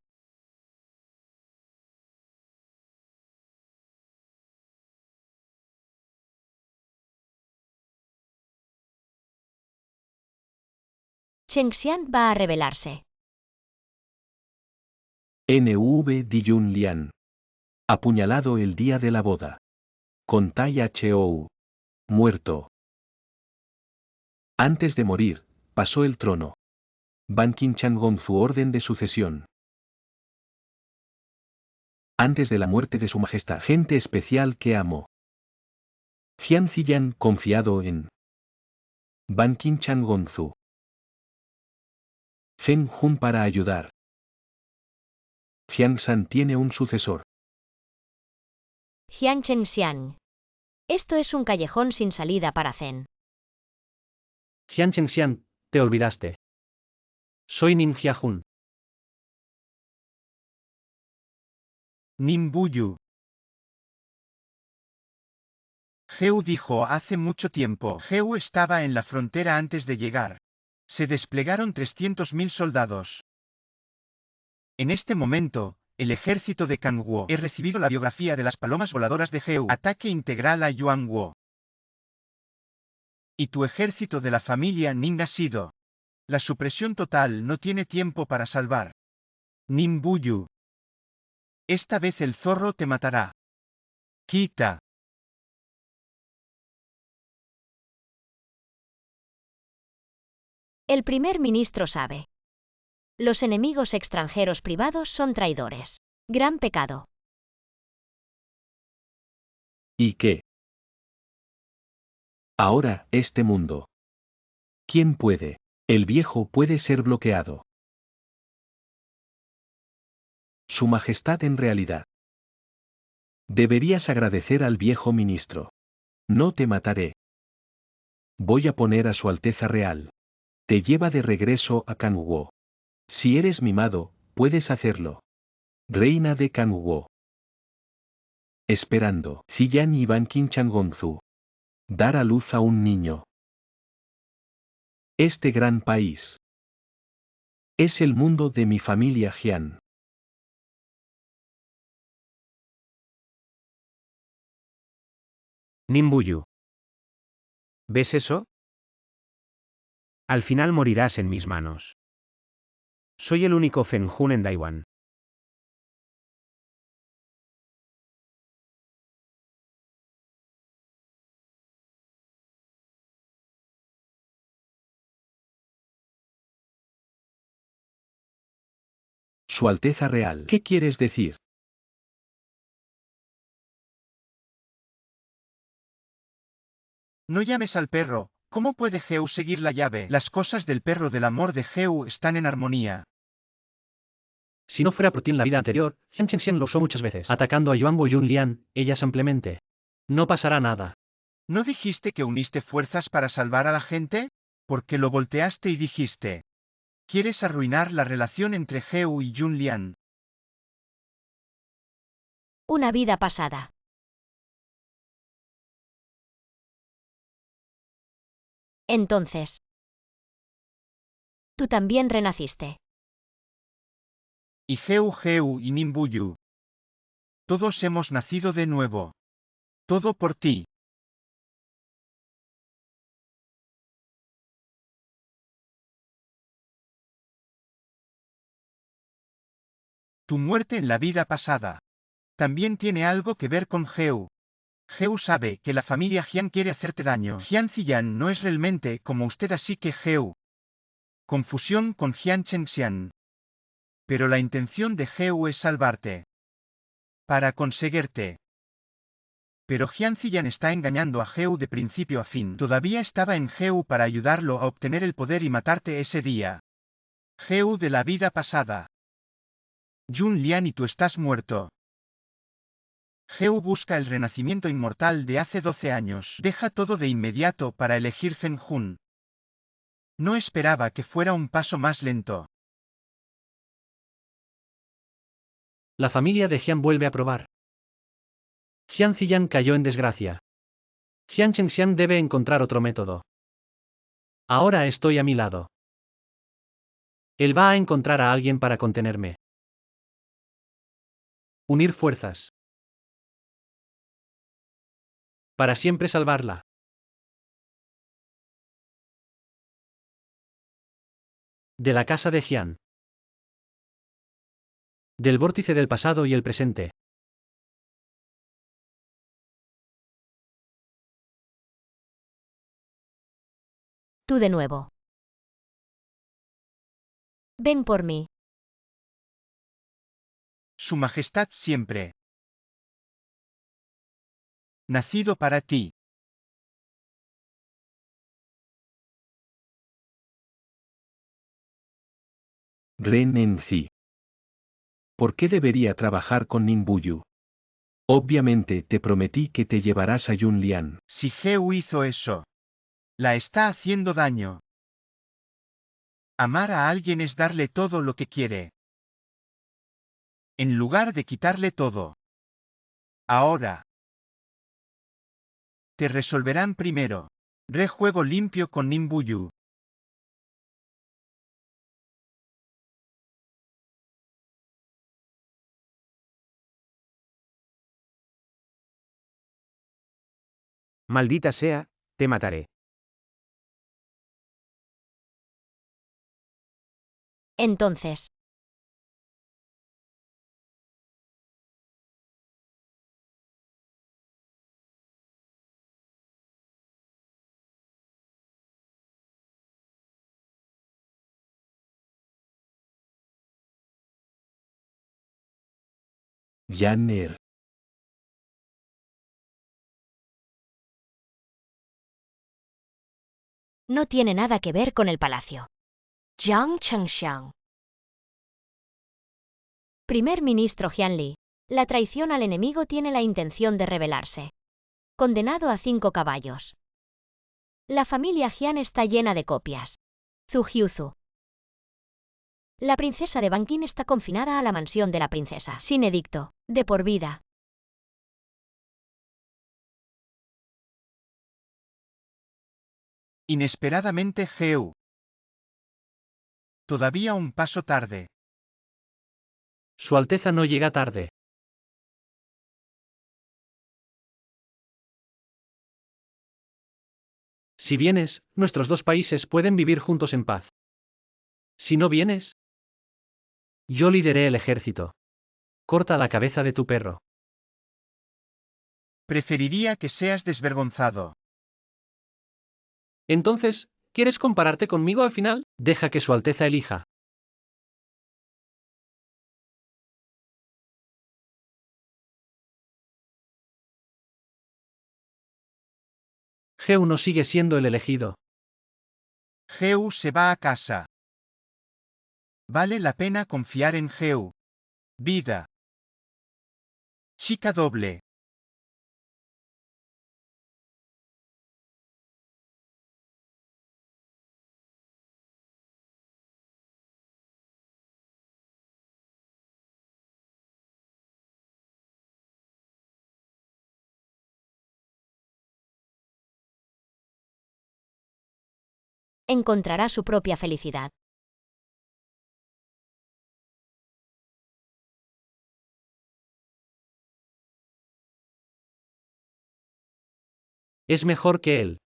Chengxian va a rebelarse. NV Diyun Lian. Apuñalado el día de la boda. Con Tai Hou. Muerto. Antes de morir, pasó el trono. Ban Qin Changong su orden de sucesión. Antes de la muerte de su majestad. Gente especial que amo. Jian Ziyan confiado en Ban Qin Changongzu. Feng Hun para ayudar. Jian San tiene un sucesor. Jian Chengxian. Esto es un callejón sin salida para Zen. Jian Chengxian, te olvidaste. Soy Nin Hyajun. Ninbuyu. Heu dijo hace mucho tiempo. Heu estaba en la frontera antes de llegar. Se desplegaron 300.000 soldados. En este momento, el ejército de Kangwo. He recibido la biografía de las palomas voladoras de Heu. Ataque integral a Yuanguo. Y tu ejército de la familia Ning ha sido. La supresión total no tiene tiempo para salvar. Ninbuyu. Esta vez el zorro te matará. Quita. El primer ministro sabe. Los enemigos extranjeros privados son traidores. Gran pecado. ¿Y qué? Ahora, este mundo. ¿Quién puede? El viejo puede ser bloqueado. Su Majestad en realidad. Deberías agradecer al viejo ministro. No te mataré. Voy a poner a su Alteza Real. Te lleva de regreso a Kangwo. Si eres mimado, puedes hacerlo. Reina de Kangwo. Esperando. Ziyan y Bankin Changonzu. Dar a luz a un niño. Este gran país. Es el mundo de mi familia Jian. Ninbuyu. ¿Ves eso? Al final morirás en mis manos. Soy el único Fenjun en Daiwan. Su Alteza Real. ¿Qué quieres decir? No llames al perro. ¿Cómo puede Heu seguir la llave? Las cosas del perro del amor de Heu están en armonía. Si no fuera por ti en la vida anterior, Jian Chenxian lo usó muchas veces, atacando a Yuanguo y Yunlian, ella simplemente. No pasará nada. ¿No dijiste que uniste fuerzas para salvar a la gente? Porque lo volteaste y dijiste. ¿Quieres arruinar la relación entre Heu y Yunlian? Una vida pasada. Entonces. Tú también renaciste. Y Heu y Ninbuyu. Todos hemos nacido de nuevo. Todo por ti. Tu muerte en la vida pasada. También tiene algo que ver con Heu. Heu sabe que la familia Jian quiere hacerte daño. Jian Ziyan no es realmente como usted, así que Heu. Confusión con Jian Chengxian. Pero la intención de Heu es salvarte. Para conseguirte. Pero Jian Ziyan está engañando a Heu de principio a fin. Todavía estaba en Heu para ayudarlo a obtener el poder y matarte ese día. Heu de la vida pasada. Yun Lian y tú estás muerto. Heu busca el renacimiento inmortal de hace 12 años. Deja todo de inmediato para elegir Fenjun. No esperaba que fuera un paso más lento. La familia de Jian vuelve a probar. Jian Ziyan cayó en desgracia. Jian Chengxian debe encontrar otro método. Ahora estoy a mi lado. Él va a encontrar a alguien para contenerme. Unir fuerzas. Para siempre salvarla. De la casa de Jian. Del vórtice del pasado y el presente. Tú de nuevo. Ven por mí. Su Majestad siempre. Nacido para ti. Ren Enzi. ¿Por qué debería trabajar con Ninbuyu? Obviamente te prometí que te llevarás a Yunlian. Si Heu hizo eso. La está haciendo daño. Amar a alguien es darle todo lo que quiere, en lugar de quitarle todo. Ahora. Te resolverán primero. Juego limpio con Nimbuyu. Maldita sea, te mataré. Entonces, Yanner. no tiene nada que ver con el palacio. Jiang Chengxiang. Primer ministro Jianli. La traición al enemigo tiene la intención de rebelarse. Condenado a 5 caballos. La familia Jian está llena de copias. Zhu Jiuzu. La princesa de Banqin está confinada a la mansión de la princesa, sin edicto, de por vida. Inesperadamente Geu. Todavía un paso tarde. Su Alteza no llega tarde. Si vienes, nuestros 2 países pueden vivir juntos en paz. Si no vienes, yo lideré el ejército. Corta la cabeza de tu perro. Preferiría que seas desvergonzado. Entonces, ¿quieres compararte conmigo al final? Deja que Su Alteza elija. Geu no sigue siendo el elegido. Geu se va a casa. Vale la pena confiar en Geu. Vida. Chica doble. Encontrará su propia felicidad. Es mejor que él.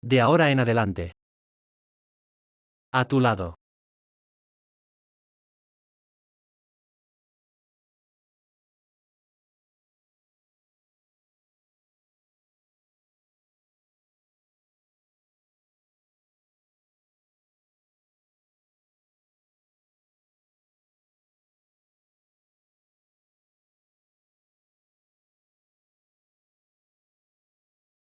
De ahora en adelante. A tu lado.